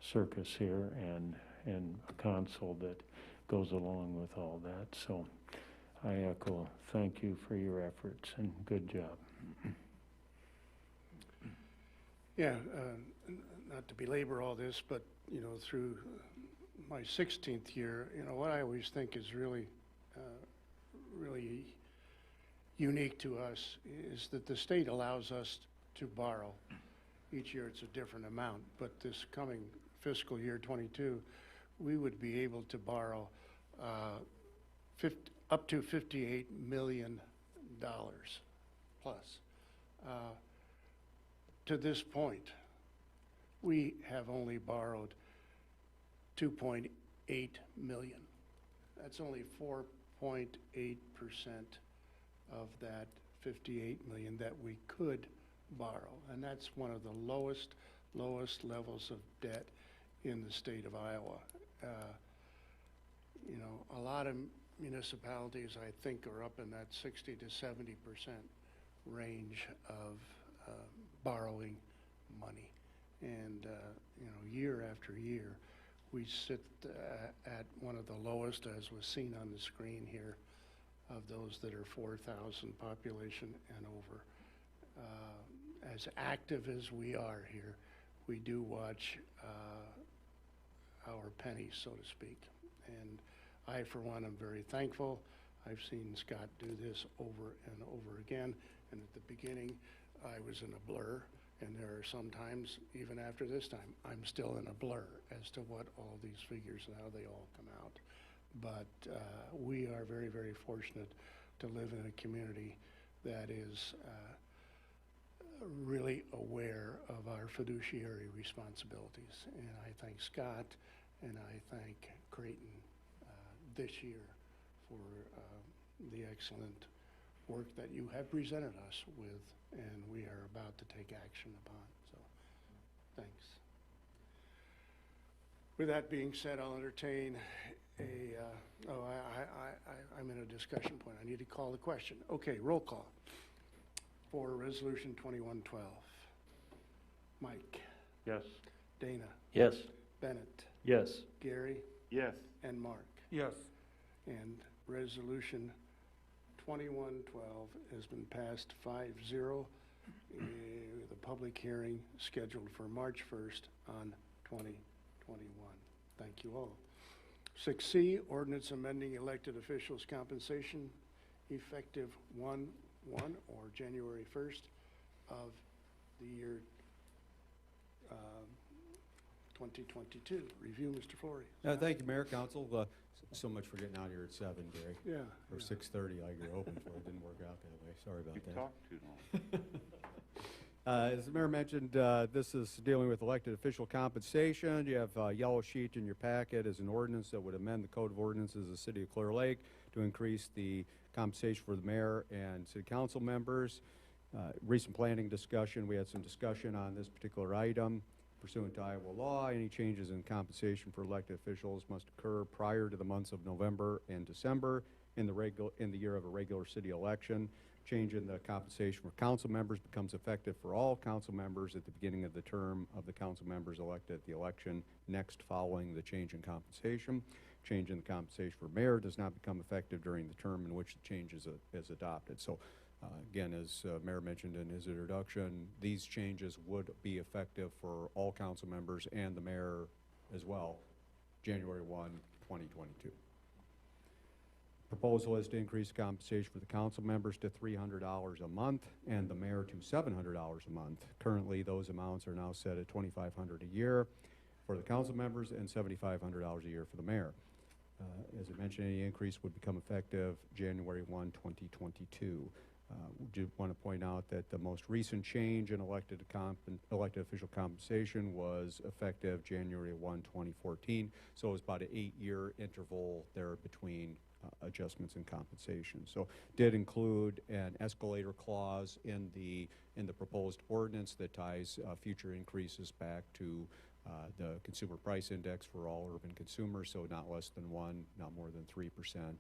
circus here and a council that goes along with all that. So I echo, thank you for your efforts and good job. Yeah, not to belabor all this, but, you know, through my 16th year, you know, what I always think is really, really unique to us is that the state allows us to borrow. Each year it's a different amount, but this coming fiscal year 22, we would be able to borrow up to $58 million plus. To this point, we have only borrowed $2.8 million. That's only 4.8% of that $58 million that we could borrow. And that's one of the lowest levels of debt in the state of Iowa. You know, a lot of municipalities, I think, are up in that 60 to 70% range of borrowing money. And, you know, year after year, we sit at one of the lowest, as was seen on the screen here, of those that are 4,000 population and over. As active as we are here, we do watch our pennies, so to speak. And I, for one, am very thankful. I've seen Scott do this over and over again. And at the beginning, I was in a blur. And there are some times, even after this time, I'm still in a blur as to what all these figures and how they all come out. But we are very, very fortunate to live in a community that is really aware of our fiduciary responsibilities. And I thank Scott and I thank Creighton this year for the excellent work that you have presented us with and we are about to take action upon. So, thanks. With that being said, I'll entertain a, I'm in a discussion point. I need to call the question. Okay, roll call for Resolution 2112. Mike? Yes. Dana? Yes. Bennett? Yes. Gary? Yes. And Mark? Yes. And Resolution 2112 has been passed 5-0. The public hearing scheduled for March 1st on 2021. Thank you all. 6C, ordinance amending elected officials' compensation effective 1/1 or January 1st of the year 2022. Review, Mr. Flory. Thank you, Mayor, Council. So much for getting out here at 7, Gary. Yeah. Or 6:30 like you're hoping for. It didn't work out that way. Sorry about You that. talked too long. As the mayor mentioned, this is dealing with elected official compensation. You have a yellow sheet in your packet as an ordinance that would amend the Code of Ordinances of the City of Clear Lake to increase the compensation for the mayor and city council members. Recent planning discussion, we had some discussion on this particular item. Pursuant to Iowa law, any changes in compensation for elected officials must occur prior to the months of November and December in the year of a regular city election. Change in the compensation for council members becomes effective for all council members at the beginning of the term of the council members elected at the election next following the change in compensation. Change in the compensation for mayor does not become effective during the term in which the change is adopted. So again, as Mayor mentioned in his introduction, these changes would be effective for all council members and the mayor as well, January 1, 2022. Proposal is to increase compensation for the council members to $300 a month and the mayor to $700 a month. Currently, those amounts are now set at $2,500 a year for the council members and $7,500 a year for the mayor. As I mentioned, any increase would become effective January 1, 2022. We do want to point out that the most recent change in elected official compensation was effective January 1, 2014. So it was about an 8-year interval there between adjustments in compensation. So did include an escalator clause in the proposed ordinance that ties future increases back to the consumer price index for all urban consumers, so not less than 1, not more than 3%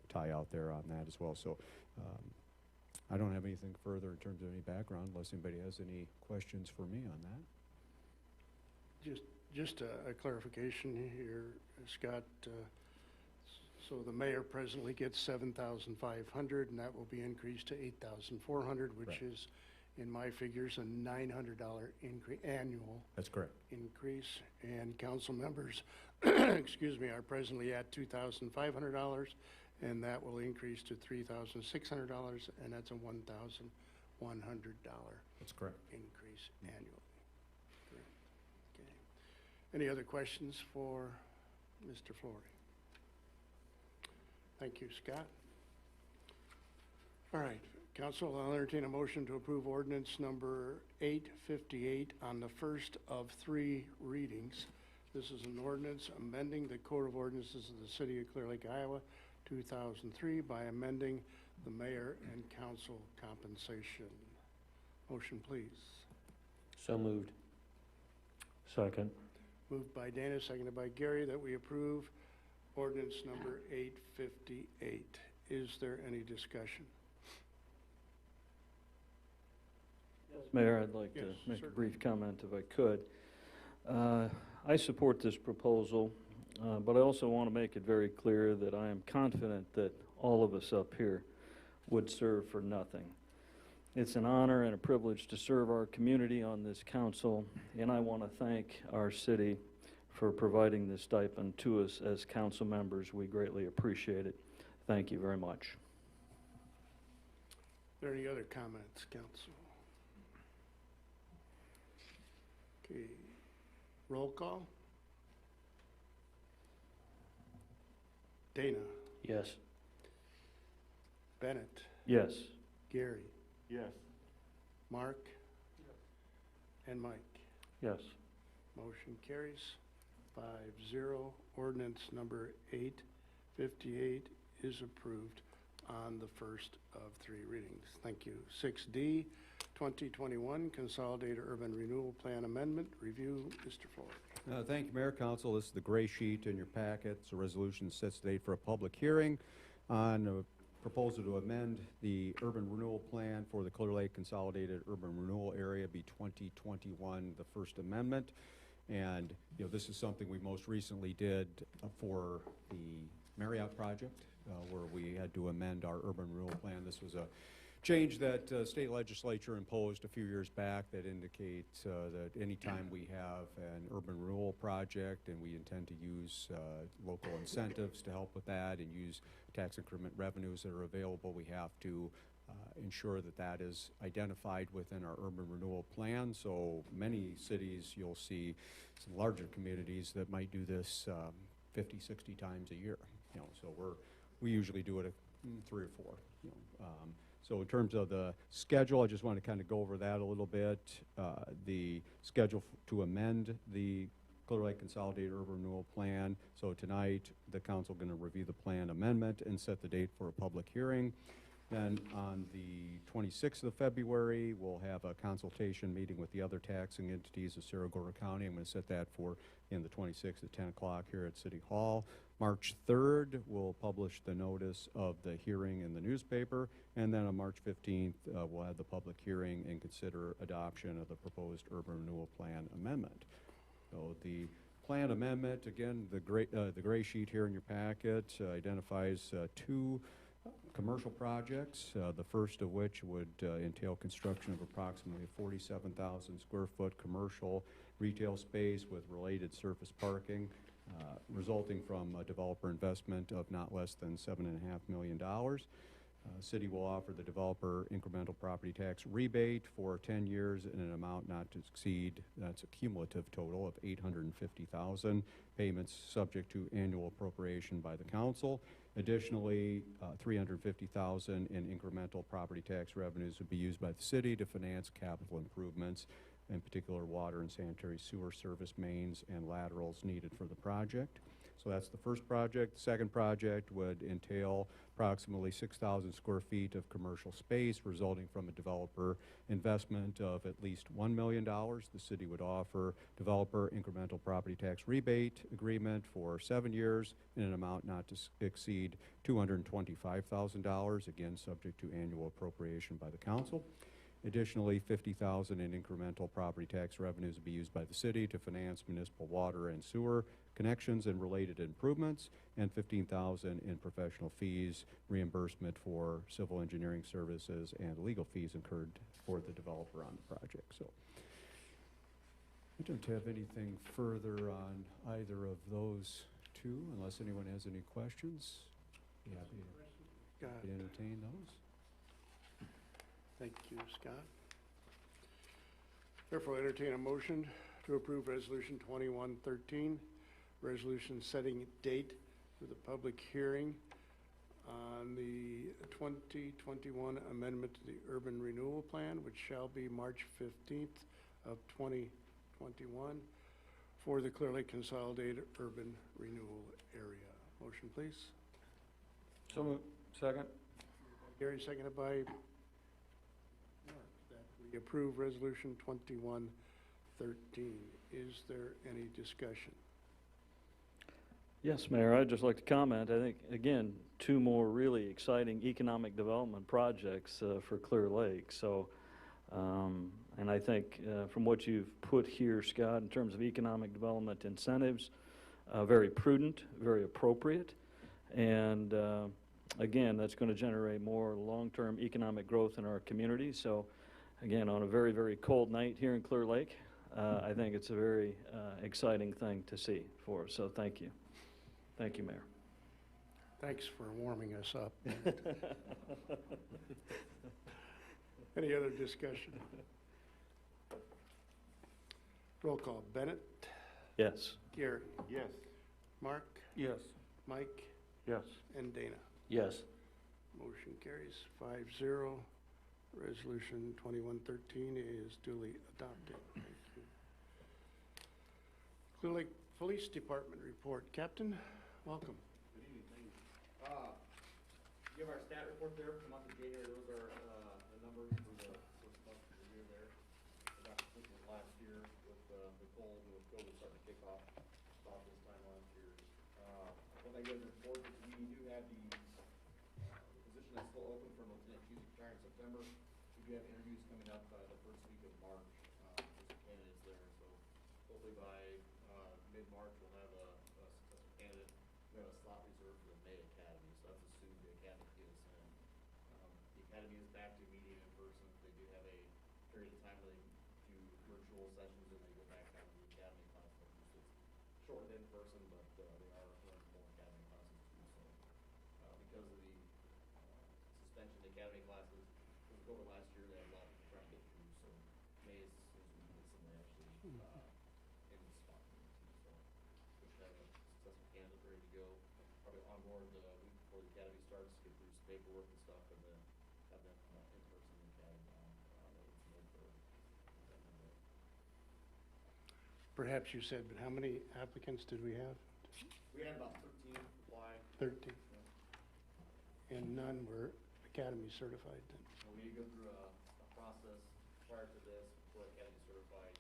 tie out there on that as well. So I don't have anything further in terms of any background unless anybody has any questions for me on that. Just a clarification here, Scott. So the mayor presently gets $7,500, and that will be increased to $8,400, which Right. is, in my figures, a $900 annual That's correct. increase. And council members, excuse me, are presently at $2,500, and that will increase to $3,600, and that's a $1,100 That's correct. increase annually. Correct. Okay. Any other questions for Mr. Flory? Thank you, Scott. All right, council, I'll entertain a motion to approve ordinance number 858 on the first of 3 readings. This is an ordinance amending the Code of Ordinances of the City of Clear Lake, Iowa, 2003 by amending the mayor and council compensation. Motion, please. So moved. Second. Moved by Dana, seconded by Gary, that we approve ordinance number 858. Is there any discussion? Mayor, I'd like to Yes, make a certainly. brief comment if I could. I support this proposal, but I also want to make it very clear that I am confident that all of us up here would serve for nothing. It's an honor and a privilege to serve our community on this council, and I want to thank our city for providing this stipend to us as council members. We greatly appreciate it. Thank you very much. Are there any other comments, council? Okay, roll call. Dana, Yes. Bennett, Yes. Gary, Yes. Mark, and Mike. Yes. Motion carries 5-0. Ordinance number 858 is approved on the first of 3 readings. Thank you. 6D, 2021 Consolidated Urban Renewal Plan Amendment. Review, Mr. Floyd. Thank you, Mayor, Council. This is the gray sheet in your packet. It's a resolution that sets the date for a public hearing on a proposal to amend the urban renewal plan for the Clear Lake Consolidated Urban Renewal Area, be 2021, the First Amendment. And, you know, this is something we most recently did for the Marriott project, where we had to amend our urban renewal plan. This was a change that state legislature imposed a few years back that indicates that anytime we have an urban renewal project and we intend to use local incentives to help with that and use tax increment revenues that are available, we have to ensure that that is identified within our urban renewal plan. So many cities, you'll see some larger communities that might do this 50, 60 times a year. So we usually do it 3 or 4. So in terms of the schedule, I just want to kind of go over that a little bit. The schedule to amend the Clear Lake Consolidated Urban Renewal Plan. So tonight, the council going to review the plan amendment and set the date for a public hearing. Then on the 26th of February, we'll have a consultation meeting with the other taxing entities of Cerro Gordo County. I'm going to set that for the 26th at 10 o'clock here at City Hall. March 3rd, we'll publish the notice of the hearing in the newspaper. And then on March 15th, we'll have the public hearing and consider adoption of the proposed urban renewal plan amendment. So the plan amendment, again, the gray sheet here in your packet identifies 2 commercial projects, the first of which would entail construction of approximately 47,000 square foot commercial retail space with related surface parking, resulting from a developer investment of not less than $7.5 million. City will offer the developer incremental property tax rebate for 10 years in an amount not to exceed, that's a cumulative total of $850,000, payments subject to annual appropriation by the council. Additionally, $350,000 in incremental property tax revenues would be used by the city to finance capital improvements, in particular water and sanitary sewer service mains and laterals needed for the project. So that's the first project. The second project would entail approximately 6,000 square feet of commercial space resulting from a developer investment of at least $1 million. The city would offer developer incremental property tax rebate agreement for 7 years in an amount not to exceed $225,000, again subject to annual appropriation by the council. Additionally, $50,000 in incremental property tax revenues would be used by the city to finance municipal water and sewer connections and related improvements, and $15,000 in professional fees, reimbursement for civil engineering services, and legal fees incurred for the developer on the project. So I don't have anything further on either of those 2, unless anyone has any questions. Yeah, Scott. to entertain those. Thank you, Scott. Therefore, I entertain a motion to approve Resolution 2113, resolution setting date for the public hearing on the 2021 amendment to the Urban Renewal Plan, which shall be March 15th of 2021 for the Clear Lake Consolidated Urban Renewal Area. Motion, please. So moved. Second. Gary, seconded by Mark, that we approve Resolution 2113. Is there any discussion? Yes, Mayor, I'd just like to comment. I think, again, 2 more really exciting economic development projects for Clear Lake. So, and I think from what you've put here, Scott, in terms of economic development incentives, very prudent, very appropriate. And again, that's going to generate more long-term economic growth in our community. So, again, on a very, very cold night here in Clear Lake, I think it's a very exciting thing to see for us. So thank you. Thank you, Mayor. Thanks for warming us up. Any other discussion? Roll call. Bennett? Yes. Gary? Yes. Mark? Yes. Mike? Yes. And Dana? Yes. Motion carries 5-0. Resolution 2113 is duly adopted. Thank you. Clear Lake Police Department report. Captain, welcome. Good evening, thank you. You have our stat report there for the month of January. Those are the numbers for the first month of the year there. About this was last year with the cold and with COVID starting to kick off about this time last year. What I get is report is we do have the position that's still open for Lieutenant Chief retiring in September. We do have interviews coming up the first week of March for some candidates there. So hopefully by mid-March we'll have a successful candidate. We have a slot reserved for the May Academy, so that's as soon as the Academy can get us in. The academy is back to meeting in person. They do have a period of time where they do virtual sessions and they go back down to the academy class. So it's short in person, but they are running more academy classes too. So because of the suspension of academy classes was over last year, they had a lot of people trying to get through. So May is when we get somebody actually in the spot too. So which have a successful candidate ready to go. Probably on board the week before the academy starts, get through some paperwork and stuff, and then have them in person in the academy on May 3rd. Perhaps you said, but how many applicants did we have? We had about 13 apply. 13. And none were academy certified then? So we go through a process prior to this, before academy certified,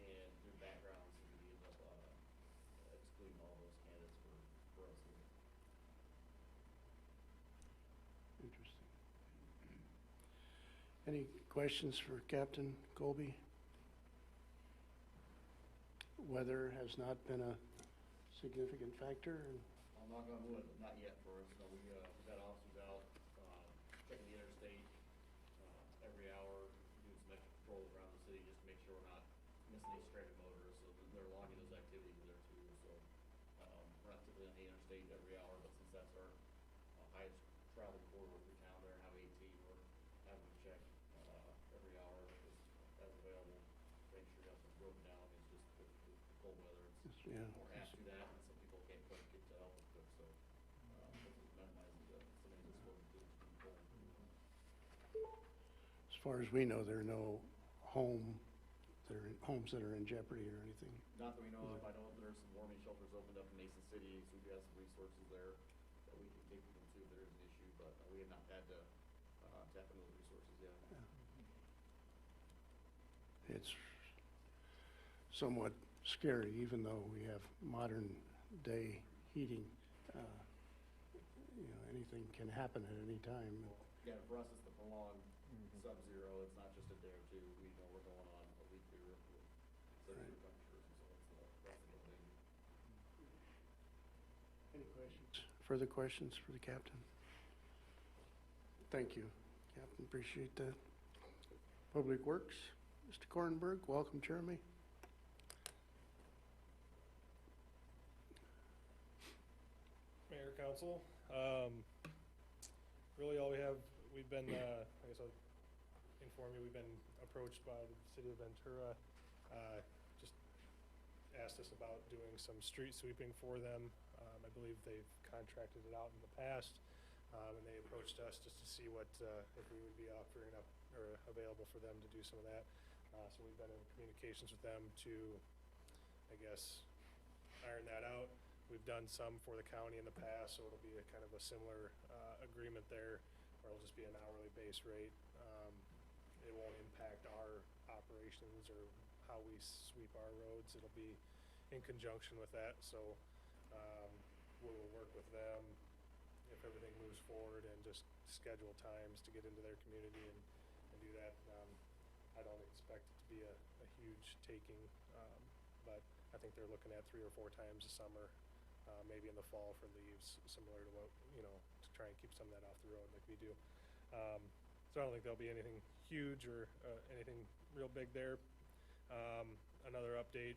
and through backgrounds, and we end up excluding all those candidates for us. Interesting. Any questions for Captain Colby? Weather has not been a significant factor, and I'll knock on wood, but not yet for us. No, we've got officers out, checking the interstate, every hour, doing some extra patrols around the city, just to make sure we're not missing any stranded motorists, so they're logging those activities there too, so, we're not typically on the interstate every hour, but since that's our highest travel corridor through town there, Highway 18, we're having to check, every hour as available, make sure nothing's broken down. It's just with the cold weather, it's yeah. more apt to that, and some people can't quite get to help with it, so, hopefully minimizing some of these exposure to the cold. As far as we know, there are no homes that are in jeopardy or anything. Not that we know of. I know there's some warming shelters opened up in Mason City, so we've got some resources there that we can take them to if there is an issue, but we have not had to tap into those resources yet. It's somewhat scary, even though we have modern day heating. Anything can happen at any time. Yeah, for us, it's the prolonged sub-zero. It's not just a day or two. We know we're going on a weekly with sub-zero temperatures, and so that's the thing. Any questions? Further questions for the captain? Thank you, Captain. Appreciate that. Public Works, Mr. Kornberg. Welcome, Jeremy. Mayor, Council, really all we've been, I guess I'll inform you, we've been approached by the city of Ventura, just asked us about doing some street sweeping for them. I believe they've contracted it out in the past, and they approached us just to see what, if we would be offering up or available for them to do some of that. So we've been in communications with them to, I guess, iron that out. We've done some for the county in the past, so it'll be a kind of a similar agreement there, where it'll just be an hourly base rate. It won't impact our operations or how we sweep our roads. It'll be in conjunction with that, so we will work with them if everything moves forward and just schedule times to get into their community and do that. I don't expect it to be a huge taking, but I think they're looking at 3 or 4 times a summer, maybe in the fall for leaves, similar to what, to try and keep some of that off the road like we do. So I don't think there'll be anything huge or anything real big there. Another update,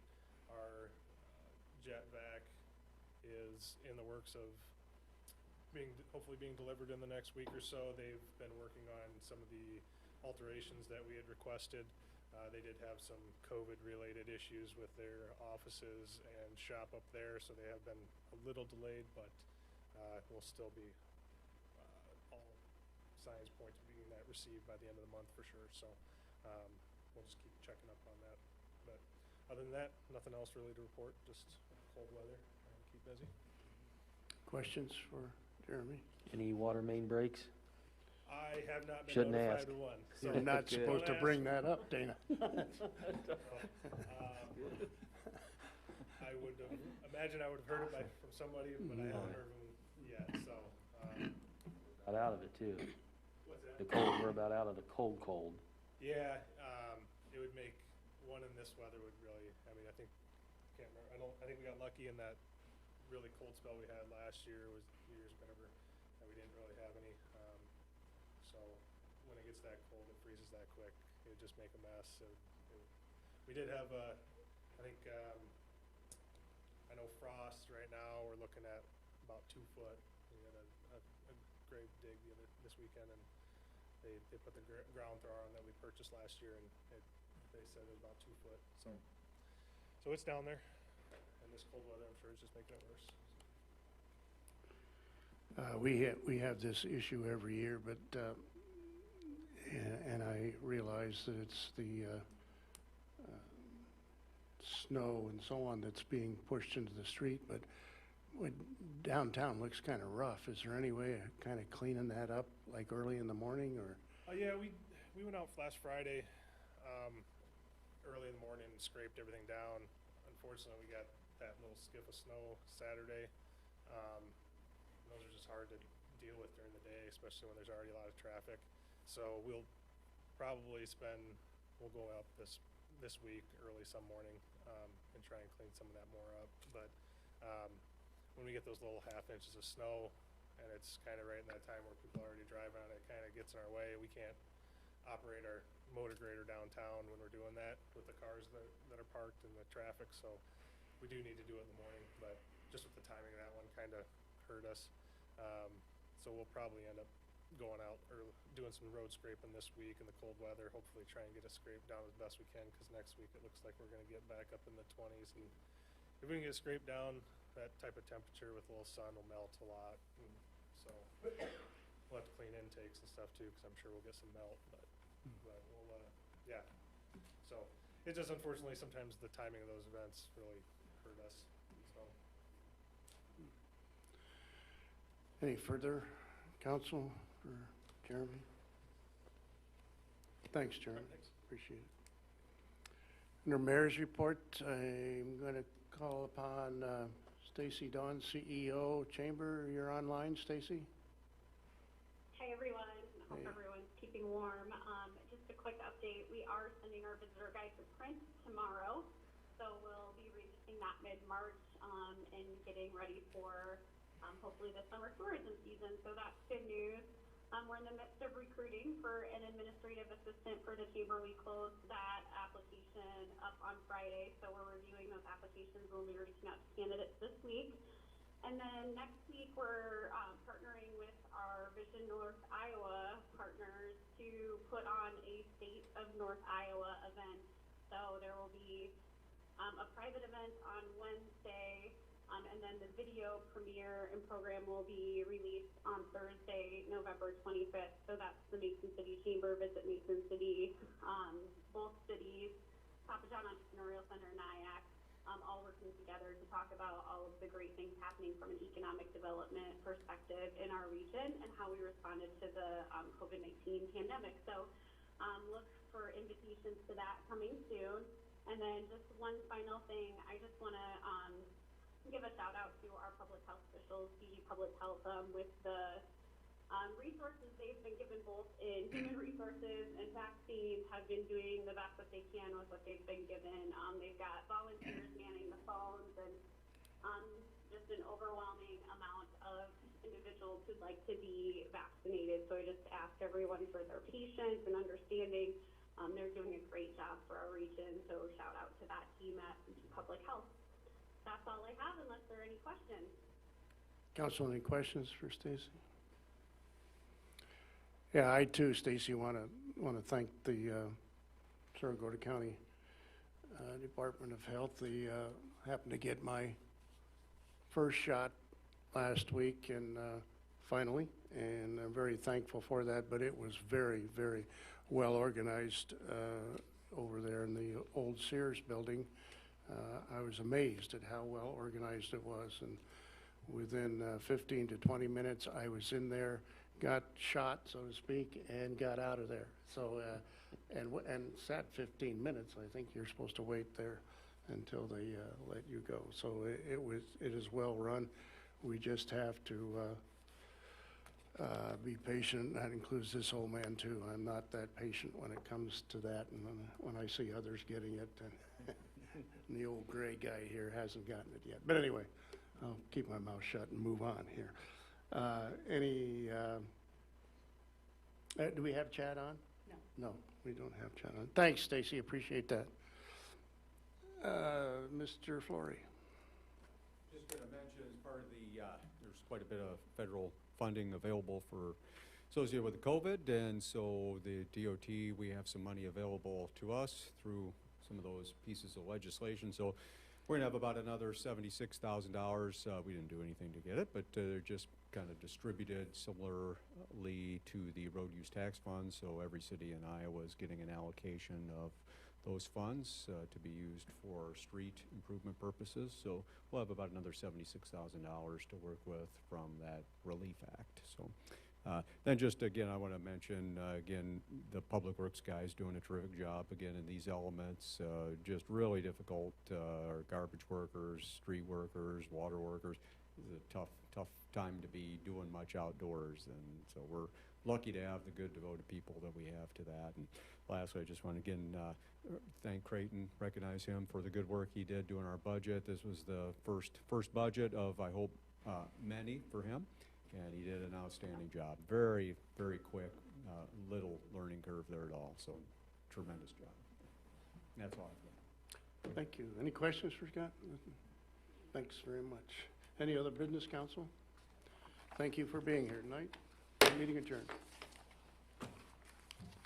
our jet vac is in the works of hopefully being delivered in the next week or so. They've been working on some of the alterations that we had requested. They did have some COVID-related issues with their offices and shop up there, so they have been a little delayed, but will still be all signs point to being that received by the end of the month for sure. So we'll just keep checking up on that. But other than that, nothing else really to report, just cold weather, trying to keep busy. Questions for Jeremy? Any water main breaks? I have not been Shouldn't notified ask. of one. So You're not supposed to bring that up, Dana. I would imagine I would have heard it from somebody, but I haven't heard them yet, so. About out of it too. What's that? The cold, we're about out of the cold. Yeah, it would make one in this weather would really, I mean, I think, can't remember, I think we got lucky in that really cold spell we had last year was New Year's, whatever, and we didn't really have any. So gets that cold, it freezes that quick, it would just make a mess. We did have, I think, I know frost right now, we're looking at about 2 foot. We had a grave dig this weekend, and they put the ground thrower on that we purchased last year, and they said it was about 2 foot. So it's down there, and this cold weather, I'm sure, is just making it worse. We have this issue every year, but, and I realize that it's the snow and so on that's being pushed into the street, but downtown looks kind of rough. Is there any way of kind of cleaning that up, like early in the morning, or? Yeah, we went out last Friday, early in the morning and scraped everything down. Unfortunately, we got that little skiff of snow Saturday. Those are just hard to deal with during the day, especially when there's already a lot of traffic. So we'll probably we'll go up this week, early some morning, and try and clean some of that more up. But when we get those little half inches of snow, and it's kind of right in that time where people are already driving on it, kind of gets in our way. We can't operate our motor grader downtown when we're doing that with the cars that are parked and the traffic. So we do need to do it in the morning, but just with the timing of that one kind of hurt us. So we'll probably end up going out or doing some road scraping this week in the cold weather, hopefully try and get it scraped down as best we can, because next week it looks like we're going to get back up in the 20s. And if we can get scraped down, that type of temperature with a little sun will melt a lot. And so we'll have to clean intakes and stuff too, because I'm sure we'll get some melt, but we'll, yeah. So it just, unfortunately, sometimes the timing of those events really hurt us, so. Any further counsel for Jeremy? Thanks, Jeremy. Thanks. Appreciate it. Under Mayor's report, I'm going to call upon Stacy Dawn, CEO Chamber. You're online, Stacy? Hi, everyone. Hope Hey. everyone's keeping warm. Just a quick update. We are sending our visitor guide to print tomorrow, so we'll be releasing that mid-March and getting ready for hopefully the summer tourism season. So that's good news. We're in the midst of recruiting for an administrative assistant for the chamber. We closed that application up on Friday, so we're reviewing those applications. We'll be reaching out to candidates this week. And then next week, we're partnering with our Vision North Iowa partners to put on a State of North Iowa event. So there will be a private event on Wednesday, and then the video premiere and program will be released on Thursday, November 25th. So that's the Mason City Chamber, Visit Mason City, both cities, Papa John Entrepreneurial Center, NIAC, all working together to talk about all of the great things happening from an economic development perspective in our region and how we responded to the COVID-19 pandemic. So look for invitations to that coming soon. And then just one final thing, I just want to give a shout out to our public health officials, DG Public Health, with the resources they've been given both in human resources and vaccines, have been doing the best that they can with what they've been given. They've got volunteers manning the phones and just an overwhelming amount of individuals who'd like to be vaccinated. So I just ask everyone for their patience and understanding. They're doing a great job for our region, so shout out to that team at DG Public Health. That's all I have, unless there are any questions. Council, any questions for Stacy? Yeah, I too, Stacy, want to thank the Saragota County Department of Health. They happened to get my first shot last week, and finally, and I'm very thankful for that. But it was very, very well organized over there in the old Sears building. I was amazed at how well organized it was, and within 15 to 20 minutes, I was in there, got shot, so to speak, and got out of there. So, and sat 15 minutes. I think you're supposed to wait there until they let you go. So it is well run. We just have to be patient. That includes this old man too. I'm not that patient when it comes to that, and when I see others getting it. And the old gray guy here hasn't gotten it yet. But anyway, I'll keep my mouth shut and move on here. Any Do we have Chad on? No. No, we don't have Chad on. Thanks, Stacy, appreciate that. Mr. Flory. Just going to mention, as part of the, there's quite a bit of federal funding available for associated with the COVID, and so the DOT, we have some money available to us through some of those pieces of legislation. So we're going to have about another $76,000. We didn't do anything to get it, but they're just kind of distributed similarly to the road use tax fund. So every city in Iowa is getting an allocation of those funds to be used for street improvement purposes. So we'll have about another $76,000 to work with from that Relief Act. So then just again, I want to mention again, the Public Works guys doing a terrific job again in these elements. Just really difficult. Our garbage workers, street workers, water workers. It's a tough time to be doing much outdoors, and so we're lucky to have the good devoted people that we have to that. And lastly, I just want to again thank Creighton, recognize him for the good work he did doing our budget. This was the first budget of, I hope, many for him, and he did an outstanding job. Very, very quick, little learning curve there at all, so tremendous job. And that's all I've got. Thank you. Any questions for Scott? Thanks very much. Any other business, council? Thank you for being here tonight. Meeting adjourned.